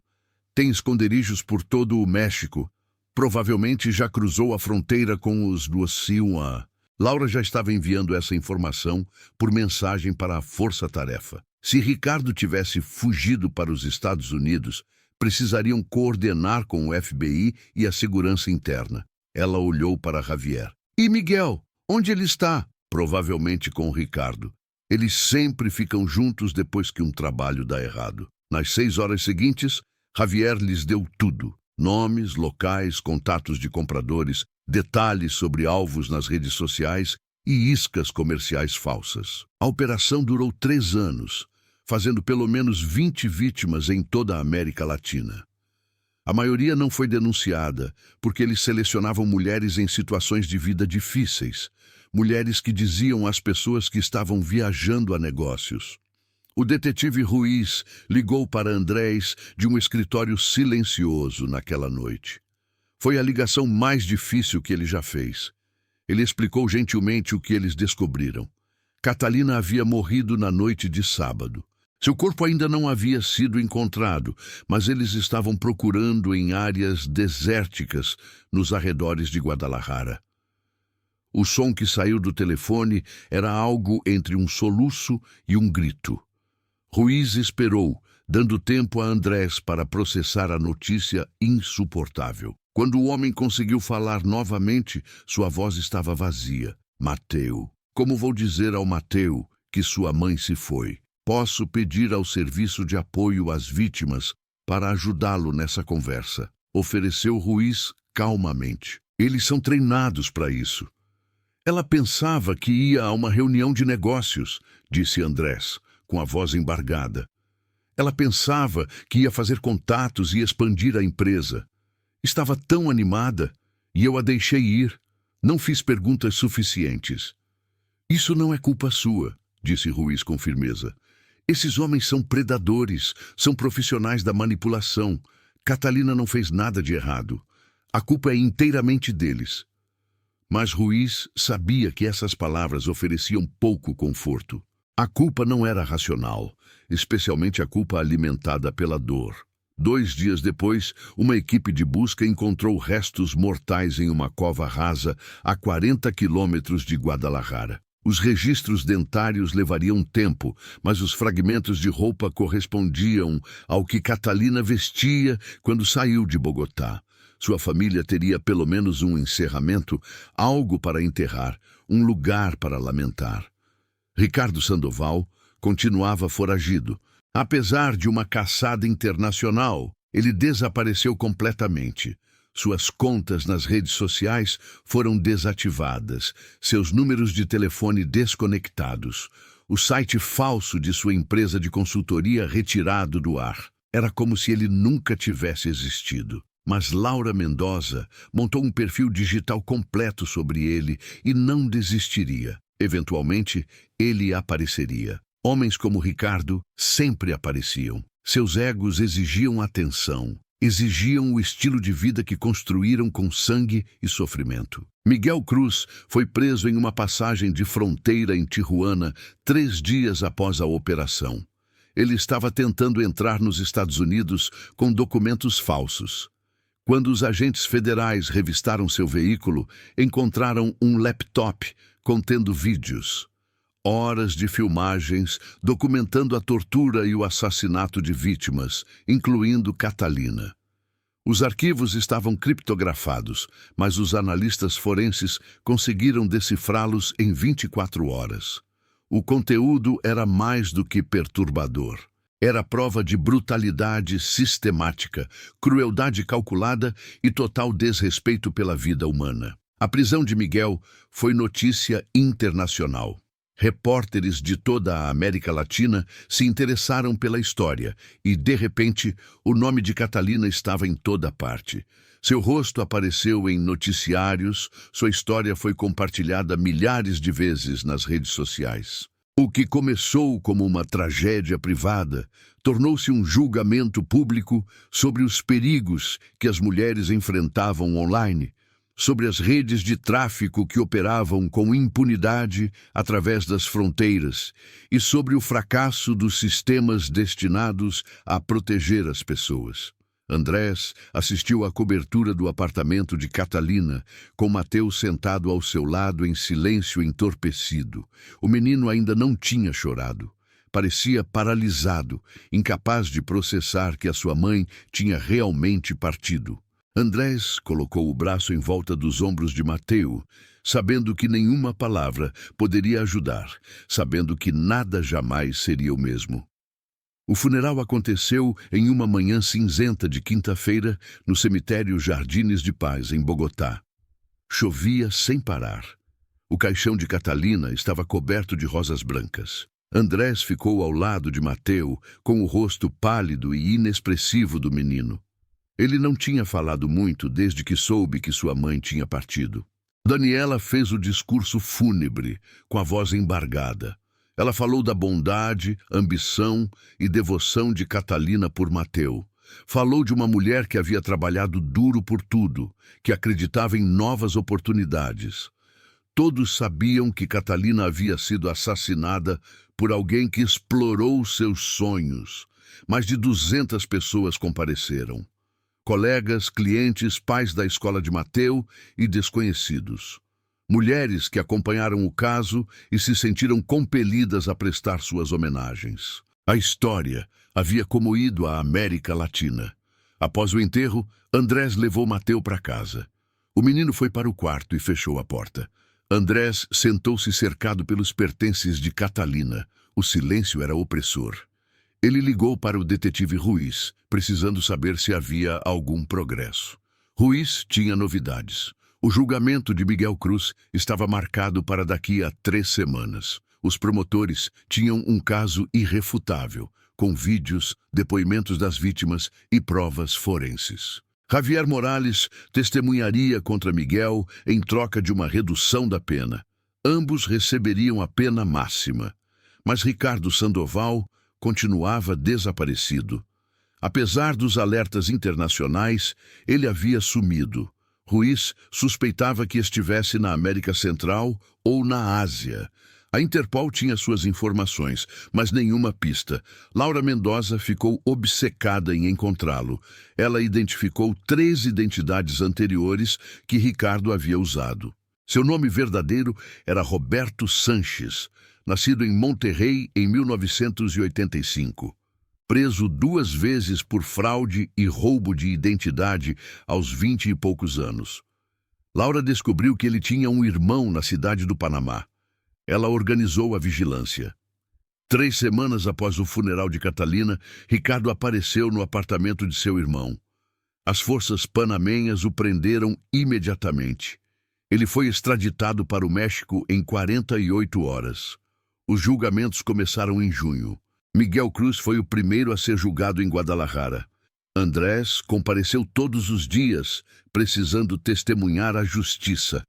Tem esconderijos por todo o México. Provavelmente já cruzou a fronteira com os do Silva. Laura já estava enviando essa informação por mensagem para a Força-Tarefa. Se Ricardo tivesse fugido para os Estados Unidos, precisariam coordenar com o FBI e a segurança interna. Ela olhou para Javier. E Miguel? Onde ele está? Provavelmente com o Ricardo. Eles sempre ficam juntos depois que um trabalho dá errado. Nas 6 horas seguintes, Javier lhes deu tudo. Nomes, locais, contatos de compradores, detalhes sobre alvos nas redes sociais e iscas comerciais falsas. A operação durou 3 anos, fazendo pelo menos 20 vítimas em toda a América Latina. A maioria não foi denunciada, porque eles selecionavam mulheres em situações de vida difíceis, mulheres que diziam às pessoas que estavam viajando a negócios. O detetive Ruiz ligou para Andrés de um escritório silencioso naquela noite. Foi a ligação mais difícil que ele já fez. Ele explicou gentilmente o que eles descobriram. Catalina havia morrido na noite de sábado. Seu corpo ainda não havia sido encontrado, mas eles estavam procurando em áreas desérticas nos arredores de Guadalajara. O som que saiu do telefone era algo entre um soluço e um grito. Ruiz esperou, dando tempo a Andrés para processar a notícia insuportável. Quando o homem conseguiu falar novamente, sua voz estava vazia. Mateu. Como vou dizer ao Mateu que sua mãe se foi? Posso pedir ao serviço de apoio às vítimas para ajudá-lo nessa conversa, ofereceu Ruiz calmamente. Eles são treinados para isso. Ela pensava que ia a uma reunião de negócios, disse Andrés, com a voz embargada. Ela pensava que ia fazer contatos e expandir a empresa. Estava tão animada e eu a deixei ir. Não fiz perguntas suficientes. Isso não é culpa sua, disse Ruiz com firmeza. Esses homens são predadores, são profissionais da manipulação. Catalina não fez nada de errado. A culpa é inteiramente deles. Mas Ruiz sabia que essas palavras ofereciam pouco conforto. A culpa não era racional, especialmente a culpa alimentada pela dor. 2 dias depois, uma equipe de busca encontrou restos mortais em uma cova rasa a 40 quilômetros de Guadalajara. Os registros dentários levariam tempo, mas os fragmentos de roupa correspondiam ao que Catalina vestia quando saiu de Bogotá. Sua família teria pelo menos um encerramento, algo para enterrar, um lugar para lamentar. Ricardo Sandoval continuava foragido. Apesar de uma caçada internacional, ele desapareceu completamente. Suas contas nas redes sociais foram desativadas, seus números de telefone desconectados, o site falso de sua empresa de consultoria retirado do ar. Era como se ele nunca tivesse existido. Mas Laura Mendoza montou um perfil digital completo sobre ele e não desistiria. Eventualmente, ele apareceria. Homens como Ricardo sempre apareciam. Seus egos exigiam atenção. Exigiam o estilo de vida que construíram com sangue e sofrimento. Miguel Cruz foi preso em uma passagem de fronteira em Tijuana 3 dias após a operação. Ele estava tentando entrar nos Estados Unidos com documentos falsos. Quando os agentes federais revistaram seu veículo, encontraram um laptop contendo vídeos. Horas de filmagens documentando a tortura e o assassinato de vítimas, incluindo Catalina. Os arquivos estavam criptografados, mas os analistas forenses conseguiram decifrá-los em 24 horas. O conteúdo era mais do que perturbador. Era prova de brutalidade sistemática, crueldade calculada e total desrespeito pela vida humana. A prisão de Miguel foi notícia internacional. Repórteres de toda a América Latina se interessaram pela história e, de repente, o nome de Catalina estava em toda parte. Seu rosto apareceu em noticiários, sua história foi compartilhada milhares de vezes nas redes sociais. O que começou como uma tragédia privada tornou-se um julgamento público sobre os perigos que as mulheres enfrentavam online, sobre as redes de tráfico que operavam com impunidade através das fronteiras e sobre o fracasso dos sistemas destinados a proteger as pessoas. Andrés assistiu à cobertura do apartamento de Catalina, com Mateus sentado ao seu lado em silêncio entorpecido. O menino ainda não tinha chorado. Parecia paralisado, incapaz de processar que a sua mãe tinha realmente partido. Andrés colocou o braço em volta dos ombros de Mateu, sabendo que nenhuma palavra poderia ajudar, sabendo que nada jamais seria o mesmo. O funeral aconteceu em uma manhã cinzenta de quinta-feira no cemitério Jardines de Paz, em Bogotá. Chovia sem parar. O caixão de Catalina estava coberto de rosas brancas. Andrés ficou ao lado de Mateu, com o rosto pálido e inexpressivo do menino. Ele não tinha falado muito desde que soube que sua mãe tinha partido. Daniela fez o discurso fúnebre, com a voz embargada. Ela falou da bondade, ambição e devoção de Catalina por Mateu. Falou de uma mulher que havia trabalhado duro por tudo, que acreditava em novas oportunidades. Todos sabiam que Catalina havia sido assassinada por alguém que explorou seus sonhos. Mais de 200 pessoas compareceram. Colegas, clientes, pais da escola de Mateu e desconhecidos. Mulheres que acompanharam o caso e se sentiram compelidas a prestar suas homenagens. A história havia comoído a América Latina. Após o enterro, Andrés levou Mateu para casa. O menino foi para o quarto e fechou a porta. Andrés sentou-se cercado pelos pertences de Catalina. O silêncio era opressor. Ele ligou para o detetive Ruiz, precisando saber se havia algum progresso. Ruiz tinha novidades. O julgamento de Miguel Cruz estava marcado para daqui a 3 semanas. Os promotores tinham um caso irrefutável, com vídeos, depoimentos das vítimas e provas forenses. Javier Morales testemunharia contra Miguel em troca de uma redução da pena. Ambos receberiam a pena máxima. Mas Ricardo Sandoval continuava desaparecido. Apesar dos alertas internacionais, ele havia sumido. Ruiz suspeitava que estivesse na América Central ou na Ásia. A Interpol tinha suas informações, mas nenhuma pista. Laura Mendoza ficou obcecada em encontrá-lo. Ela identificou 3 identidades anteriores que Ricardo havia usado. Seu nome verdadeiro era Roberto Sanches, nascido em Monterrey em 1985. Preso 2 vezes por fraude e roubo de identidade aos 20 e poucos anos. Laura descobriu que ele tinha um irmão na cidade do Panamá. Ela organizou a vigilância. 3 semanas após o funeral de Catalina, Ricardo apareceu no apartamento de seu irmão. As forças panamenhas o prenderam imediatamente. Ele foi extraditado para o México em 48 horas. Os julgamentos começaram em junho. Miguel Cruz foi o primeiro a ser julgado em Guadalajara. Andrés compareceu todos os dias, precisando testemunhar a justiça.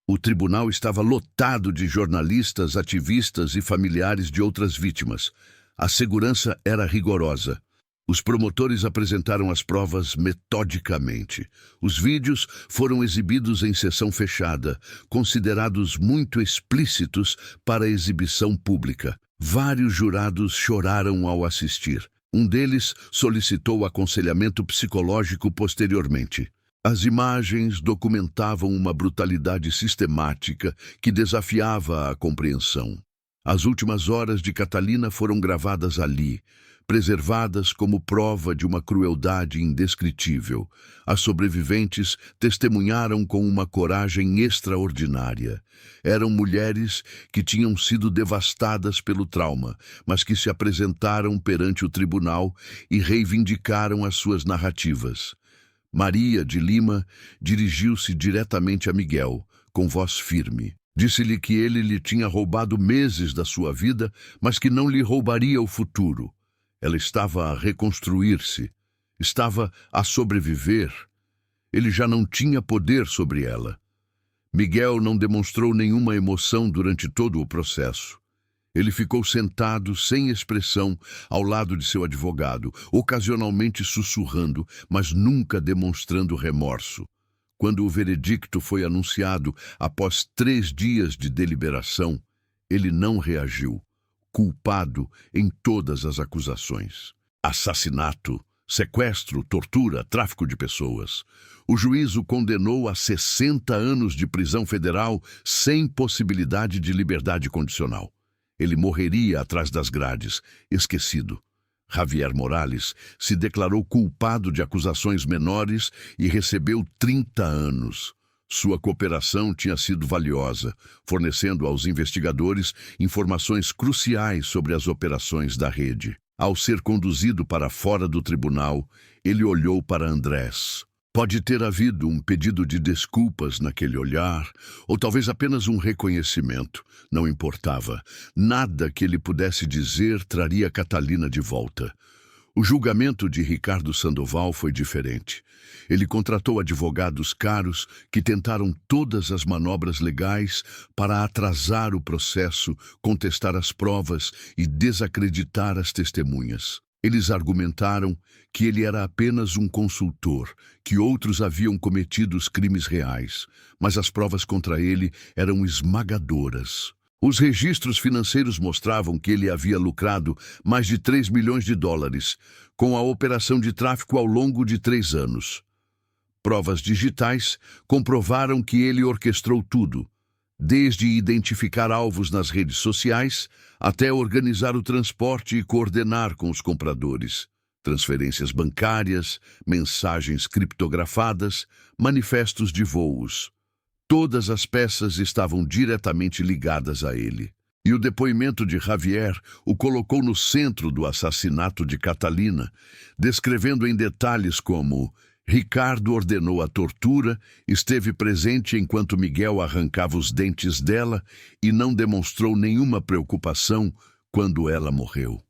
O tribunal estava lotado de jornalistas, ativistas e familiares de outras vítimas. A segurança era rigorosa. Os promotores apresentaram as provas metodicamente. Os vídeos foram exibidos em sessão fechada, considerados muito explícitos para exibição pública. Vários jurados choraram ao assistir. Um deles solicitou aconselhamento psicológico posteriormente. As imagens documentavam uma brutalidade sistemática que desafiava a compreensão. As últimas horas de Catalina foram gravadas ali, preservadas como prova de uma crueldade indescritível. As sobreviventes testemunharam com uma coragem extraordinária. Eram mulheres que tinham sido devastadas pelo trauma, mas que se apresentaram perante o tribunal e reivindicaram as suas narrativas. Maria de Lima dirigiu-se diretamente a Miguel, com voz firme. Disse-lhe que ele lhe tinha roubado meses da sua vida, mas que não lhe roubaria o futuro. Ela estava a reconstruir-se, estava a sobreviver. Ele já não tinha poder sobre ela. Miguel não demonstrou nenhuma emoção durante todo o processo. Ele ficou sentado, sem expressão, ao lado de seu advogado, ocasionalmente sussurrando, mas nunca demonstrando remorso. Quando o veredicto foi anunciado, após 3 dias de deliberação, ele não reagiu, culpado em todas as acusações. Assassinato, sequestro, tortura, tráfico de pessoas. O juiz o condenou a 60 anos de prisão federal sem possibilidade de liberdade condicional. Ele morreria atrás das grades, esquecido. Javier Morales se declarou culpado de acusações menores e recebeu 30 anos. Sua cooperação tinha sido valiosa, fornecendo aos investigadores informações cruciais sobre as operações da rede. Ao ser conduzido para fora do tribunal, ele olhou para Andrés. Pode ter havido um pedido de desculpas naquele olhar, ou talvez apenas um reconhecimento. Não importava. Nada que ele pudesse dizer traria Catalina de volta. O julgamento de Ricardo Sandoval foi diferente. Ele contratou advogados caros que tentaram todas as manobras legais para atrasar o processo, contestar as provas e desacreditar as testemunhas. Eles argumentaram que ele era apenas um consultor, que outros haviam cometido os crimes reais, mas as provas contra ele eram esmagadoras. Os registros financeiros mostravam que ele havia lucrado mais de 3 milhões de dólares com a operação de tráfico ao longo de 3 anos. Provas digitais comprovaram que ele orquestrou tudo, desde identificar alvos nas redes sociais até organizar o transporte e coordenar com os compradores. Transferências bancárias, mensagens criptografadas, manifestos de voos. Todas as peças estavam diretamente ligadas a ele. E o depoimento de Javier o colocou no centro do assassinato de Catalina, descrevendo em detalhes como Ricardo ordenou a tortura, esteve presente enquanto Miguel arrancava os dentes dela e não demonstrou nenhuma preocupação quando ela morreu.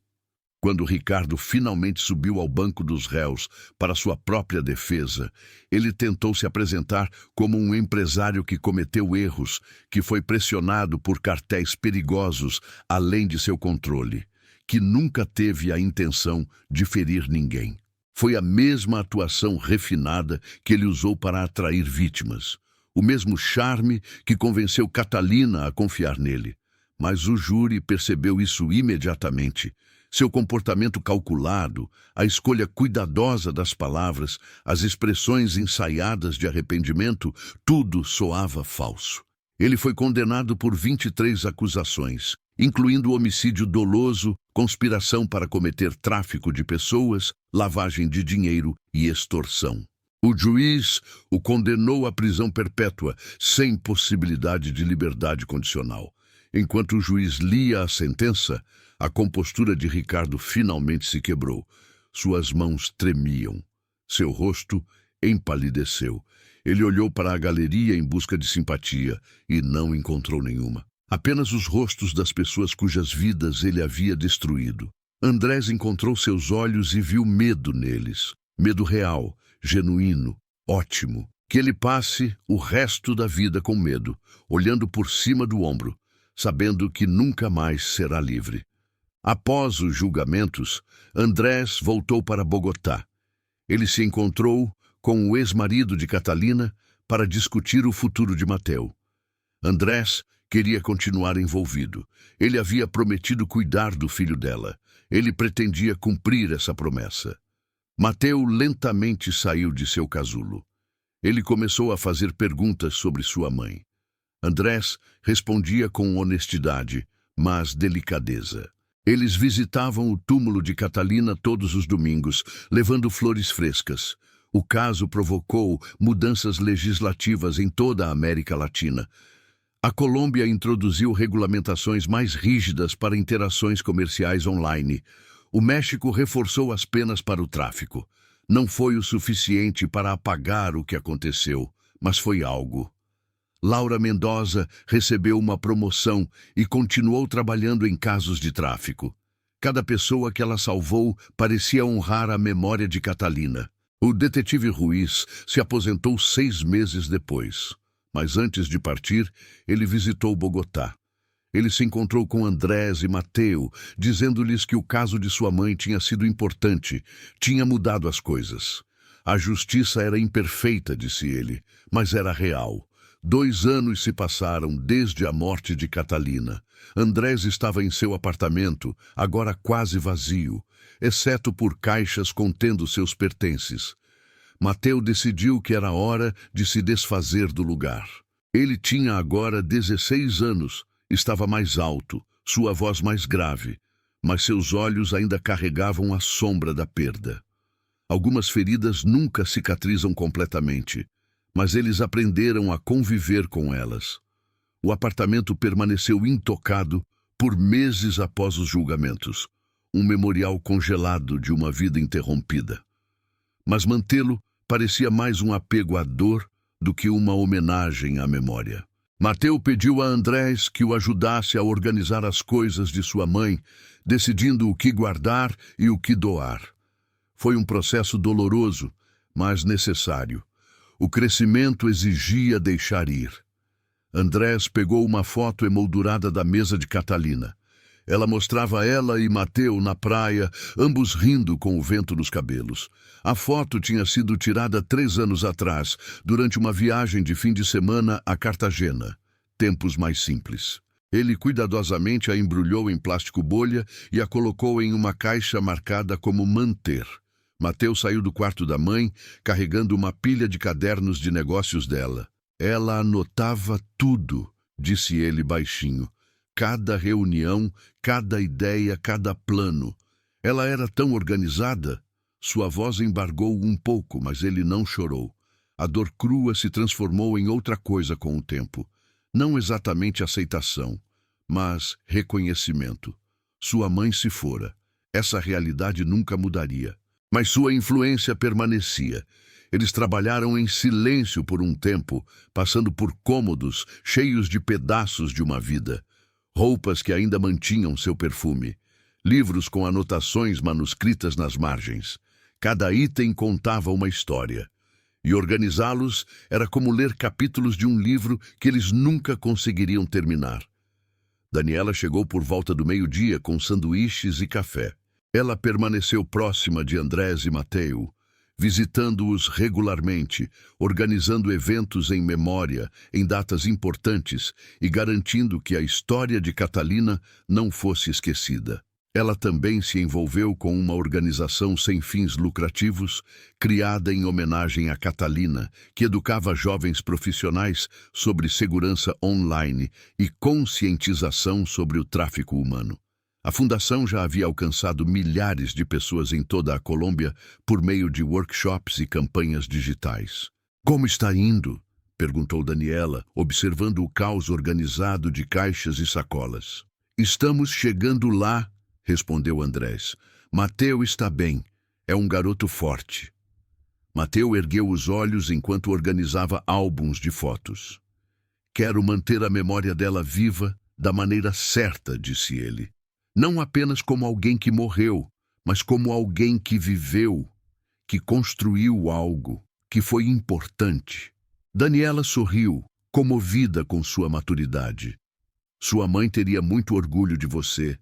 Quando Ricardo finalmente subiu ao banco dos réus para sua própria defesa, ele tentou se apresentar como um empresário que cometeu erros, que foi pressionado por cartéis perigosos além de seu controle, que nunca teve a intenção de ferir ninguém. Foi a mesma atuação refinada que ele usou para atrair vítimas, o mesmo charme que convenceu Catalina a confiar nele. Mas o júri percebeu isso imediatamente. Seu comportamento calculado, a escolha cuidadosa das palavras, as expressões ensaiadas de arrependimento, tudo soava falso. Ele foi condenado por 23 acusações, incluindo homicídio doloso, conspiração para cometer tráfico de pessoas, lavagem de dinheiro e extorsão. O juiz o condenou à prisão perpétua, sem possibilidade de liberdade condicional. Enquanto o juiz lia a sentença, a compostura de Ricardo finalmente se quebrou. Suas mãos tremiam. Seu rosto empalideceu. Ele olhou para a galeria em busca de simpatia e não encontrou nenhuma. Apenas os rostos das pessoas cujas vidas ele havia destruído. Andrés encontrou seus olhos e viu medo neles. Medo real, genuíno, ótimo. Que ele passe o resto da vida com medo, olhando por cima do ombro, sabendo que nunca mais será livre. Após os julgamentos, Andrés voltou para Bogotá. Ele se encontrou com o ex-marido de Catalina para discutir o futuro de Mateu. Andrés queria continuar envolvido. Ele havia prometido cuidar do filho dela. Ele pretendia cumprir essa promessa. Mateu lentamente saiu de seu casulo. Ele começou a fazer perguntas sobre sua mãe. Andrés respondia com honestidade, mas delicadeza. Eles visitavam o túmulo de Catalina todos os domingos, levando flores frescas. O caso provocou mudanças legislativas em toda a América Latina. A Colômbia introduziu regulamentações mais rígidas para interações comerciais online. O México reforçou as penas para o tráfico. Não foi o suficiente para apagar o que aconteceu, mas foi algo. Laura Mendoza recebeu uma promoção e continuou trabalhando em casos de tráfico. Cada pessoa que ela salvou parecia honrar a memória de Catalina. O detetive Ruiz se aposentou 6 meses depois, mas antes de partir, ele visitou Bogotá. Ele se encontrou com Andrés e Mateu, dizendo-lhes que o caso de sua mãe tinha sido importante, tinha mudado as coisas. A justiça era imperfeita, disse ele, mas era real. 2 anos se passaram desde a morte de Catalina. Andrés estava em seu apartamento, agora quase vazio, exceto por caixas contendo seus pertences. Mateu decidiu que era hora de se desfazer do lugar. Ele tinha agora 16 anos, estava mais alto, sua voz mais grave, mas seus olhos ainda carregavam a sombra da perda. Algumas feridas nunca cicatrizam completamente, mas eles aprenderam a conviver com elas. O apartamento permaneceu intocado por meses após os julgamentos, um memorial congelado de uma vida interrompida. Mas mantê-lo parecia mais um apego à dor do que uma homenagem à memória. Mateu pediu a Andrés que o ajudasse a organizar as coisas de sua mãe, decidindo o que guardar e o que doar. Foi um processo doloroso, mas necessário. O crescimento exigia deixar ir. Andrés pegou uma foto emoldurada da mesa de Catalina. Ela mostrava ela e Mateu na praia, ambos rindo com o vento nos cabelos. A foto tinha sido tirada 3 anos atrás, durante uma viagem de fim de semana a Cartagena. Tempos mais simples. Ele cuidadosamente a embrulhou em plástico bolha e a colocou em uma caixa marcada como manter. Mateu saiu do quarto da mãe, carregando uma pilha de cadernos de negócios dela. Ela anotava tudo, disse ele baixinho. Cada reunião, cada ideia, cada plano. Ela era tão organizada. Sua voz embargou um pouco, mas ele não chorou. A dor crua se transformou em outra coisa com o tempo. Não exatamente aceitação, mas reconhecimento. Sua mãe se fora. Essa realidade nunca mudaria. Mas sua influência permanecia. Eles trabalharam em silêncio por um tempo, passando por cômodos cheios de pedaços de uma vida. Roupas que ainda mantinham seu perfume. Livros com anotações manuscritas nas margens. Cada item contava uma história. E organizá-los era como ler capítulos de um livro que eles nunca conseguiriam terminar. Daniela chegou por volta do meio-dia com sanduíches e café. Ela permaneceu próxima de Andrés e Mateu, visitando-os regularmente, organizando eventos em memória, em datas importantes e garantindo que a história de Catalina não fosse esquecida. Ela também se envolveu com uma organização sem fins lucrativos, criada em homenagem a Catalina, que educava jovens profissionais sobre segurança online e conscientização sobre o tráfico humano. A fundação já havia alcançado milhares de pessoas em toda a Colômbia por meio de workshops e campanhas digitais. "Como está indo?" perguntou Daniela, observando o caos organizado de caixas e sacolas. "Estamos chegando lá", respondeu Andrés. "Mateu está bem. É um garoto forte." Mateu ergueu os olhos enquanto organizava álbuns de fotos. "Quero manter a memória dela viva da maneira certa", disse ele. "Não apenas como alguém que morreu, mas como alguém que viveu, que construiu algo, que foi importante." Daniela sorriu, comovida com sua maturidade. "Sua mãe teria muito orgulho de você.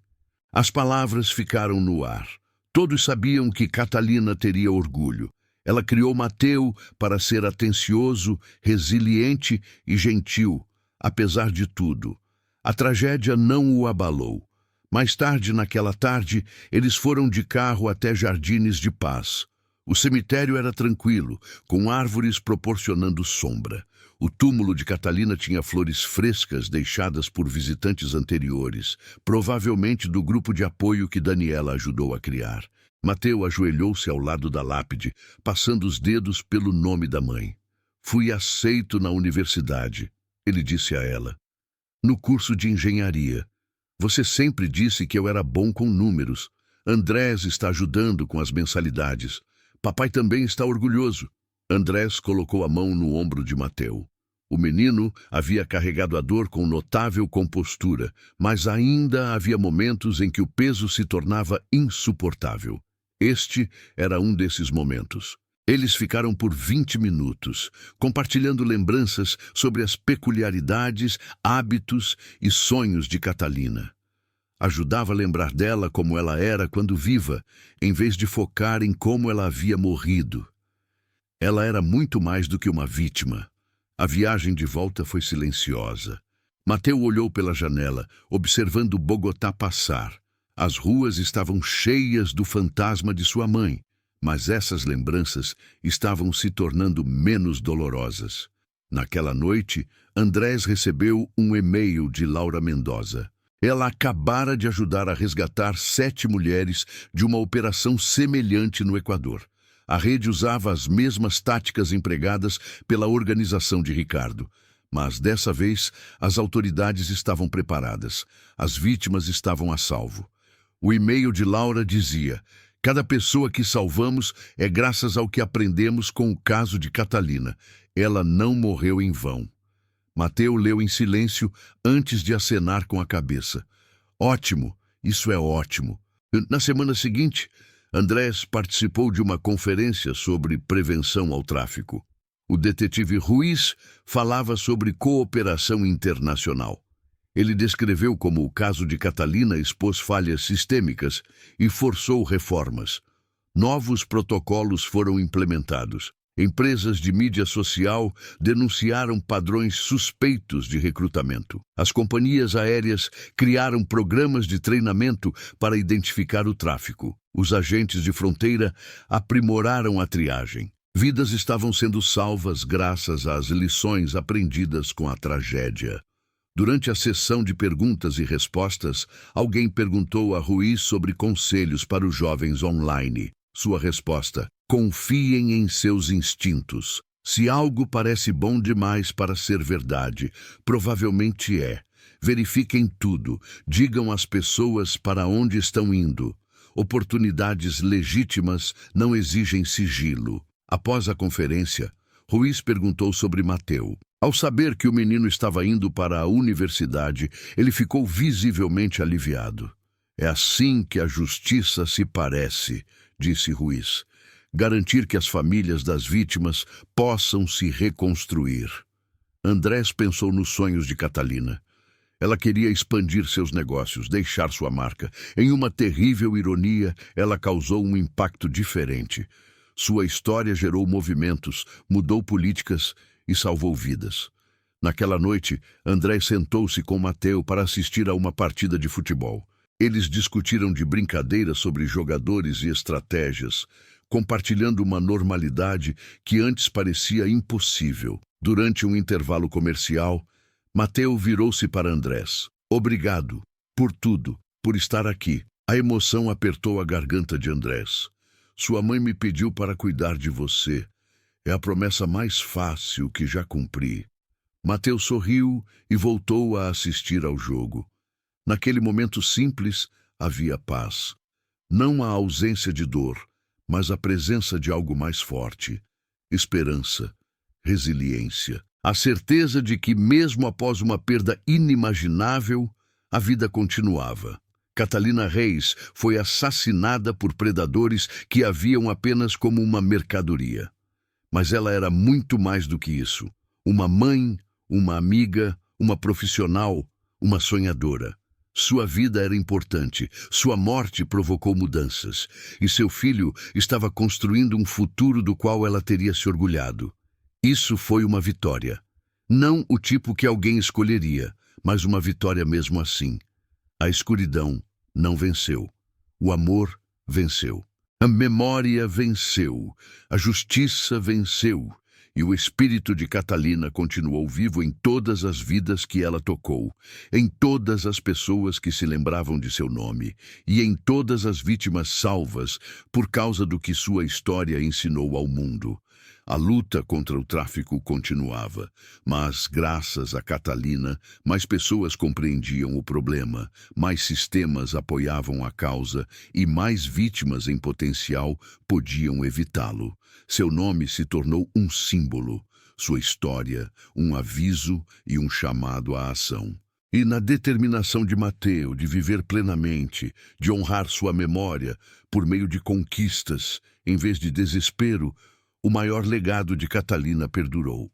As palavras ficaram no ar. Todos sabiam que Catalina teria orgulho. Ela criou Mateu para ser atencioso, resiliente e gentil, apesar de tudo. A tragédia não o abalou. Mais tarde, naquela tarde, eles foram de carro até Jardines de Paz. O cemitério era tranquilo, com árvores proporcionando sombra. O túmulo de Catalina tinha flores frescas deixadas por visitantes anteriores, provavelmente do grupo de apoio que Daniela ajudou a criar. Mateu ajoelhou-se ao lado da lápide, passando os dedos pelo nome da mãe. Fui aceito na universidade, ele disse a ela. No curso de engenharia. Você sempre disse que eu era bom com números. Andrés está ajudando com as mensalidades. Papai também está orgulhoso. Andrés colocou a mão no ombro de Mateu. O menino havia carregado a dor com notável compostura, mas ainda havia momentos em que o peso se tornava insuportável. Este era um desses momentos. Eles ficaram por 20 minutos, compartilhando lembranças sobre as peculiaridades, hábitos e sonhos de Catalina. Ajudava a lembrar dela como ela era quando viva, em vez de focar em como ela havia morrido. Ela era muito mais do que uma vítima. A viagem de volta foi silenciosa. Mateu olhou pela janela, observando Bogotá passar. As ruas estavam cheias do fantasma de sua mãe, mas essas lembranças estavam se tornando menos dolorosas. Naquela noite, Andrés recebeu um e-mail de Laura Mendoza. Ela acabara de ajudar a resgatar 7 mulheres de uma operação semelhante no Equador. A rede usava as mesmas táticas empregadas pela organização de Ricardo. Mas dessa vez, as autoridades estavam preparadas. As vítimas estavam a salvo. O e-mail de Laura dizia: cada pessoa que salvamos é graças ao que aprendemos com o caso de Catalina. Ela não morreu em vão. Mateu leu em silêncio antes de acenar com a cabeça. Ótimo, isso é ótimo. Na semana seguinte, Andrés participou de uma conferência sobre prevenção ao tráfico. O detetive Ruiz falava sobre cooperação internacional. Ele descreveu como o caso de Catalina expôs falhas sistêmicas e forçou reformas. Novos protocolos foram implementados. Empresas de mídia social denunciaram padrões suspeitos de recrutamento. As companhias aéreas criaram programas de treinamento para identificar o tráfico. Os agentes de fronteira aprimoraram a triagem. Vidas estavam sendo salvas graças às lições aprendidas com a tragédia. Durante a sessão de perguntas e respostas, alguém perguntou a Ruiz sobre conselhos para os jovens online. Sua resposta: confiem em seus instintos. Se algo parece bom demais para ser verdade, provavelmente é. Verifiquem tudo. Digam às pessoas para onde estão indo. Oportunidades legítimas não exigem sigilo. Após a conferência, Ruiz perguntou sobre Mateu. Ao saber que o menino estava indo para a universidade, ele ficou visivelmente aliviado. É assim que a justiça se parece, disse Ruiz. Garantir que as famílias das vítimas possam se reconstruir. Andrés pensou nos sonhos de Catalina. Ela queria expandir seus negócios, deixar sua marca. Em uma terrível ironia, ela causou um impacto diferente. Sua história gerou movimentos, mudou políticas e salvou vidas. Naquela noite, Andrés sentou-se com Mateu para assistir a uma partida de futebol. Eles discutiram de brincadeiras sobre jogadores e estratégias, compartilhando uma normalidade que antes parecia impossível. Durante um intervalo comercial, Mateu virou-se para Andrés. Obrigado por tudo, por estar aqui. A emoção apertou a garganta de Andrés. Sua mãe me pediu para cuidar de você. É a promessa mais fácil que já cumpri. Mateu sorriu e voltou a assistir ao jogo. Naquele momento simples, havia paz. Não a ausência de dor, mas a presença de algo mais forte. Esperança, resiliência. A certeza de que, mesmo após uma perda inimaginável, a vida continuava. Catalina Reis foi assassinada por predadores que a viam apenas como uma mercadoria. Mas ela era muito mais do que isso. Uma mãe, uma amiga, uma profissional, uma sonhadora. Sua vida era importante, sua morte provocou mudanças, e seu filho estava construindo um futuro do qual ela teria se orgulhado. Isso foi uma vitória. Não o tipo que alguém escolheria, mas uma vitória mesmo assim. A escuridão não venceu. O amor venceu. A memória venceu. A justiça venceu. E o espírito de Catalina continuou vivo em todas as vidas que ela tocou, em todas as pessoas que se lembravam de seu nome, e em todas as vítimas salvas por causa do que sua história ensinou ao mundo. A luta contra o tráfico continuava, mas, graças a Catalina, mais pessoas compreendiam o problema, mais sistemas apoiavam a causa e mais vítimas em potencial podiam evitá-lo. Seu nome se tornou um símbolo, sua história, um aviso e um chamado à ação. E na determinação de Mateo de viver plenamente, de honrar sua memória por meio de conquistas, em vez de desespero, o maior legado de Catalina perdurou.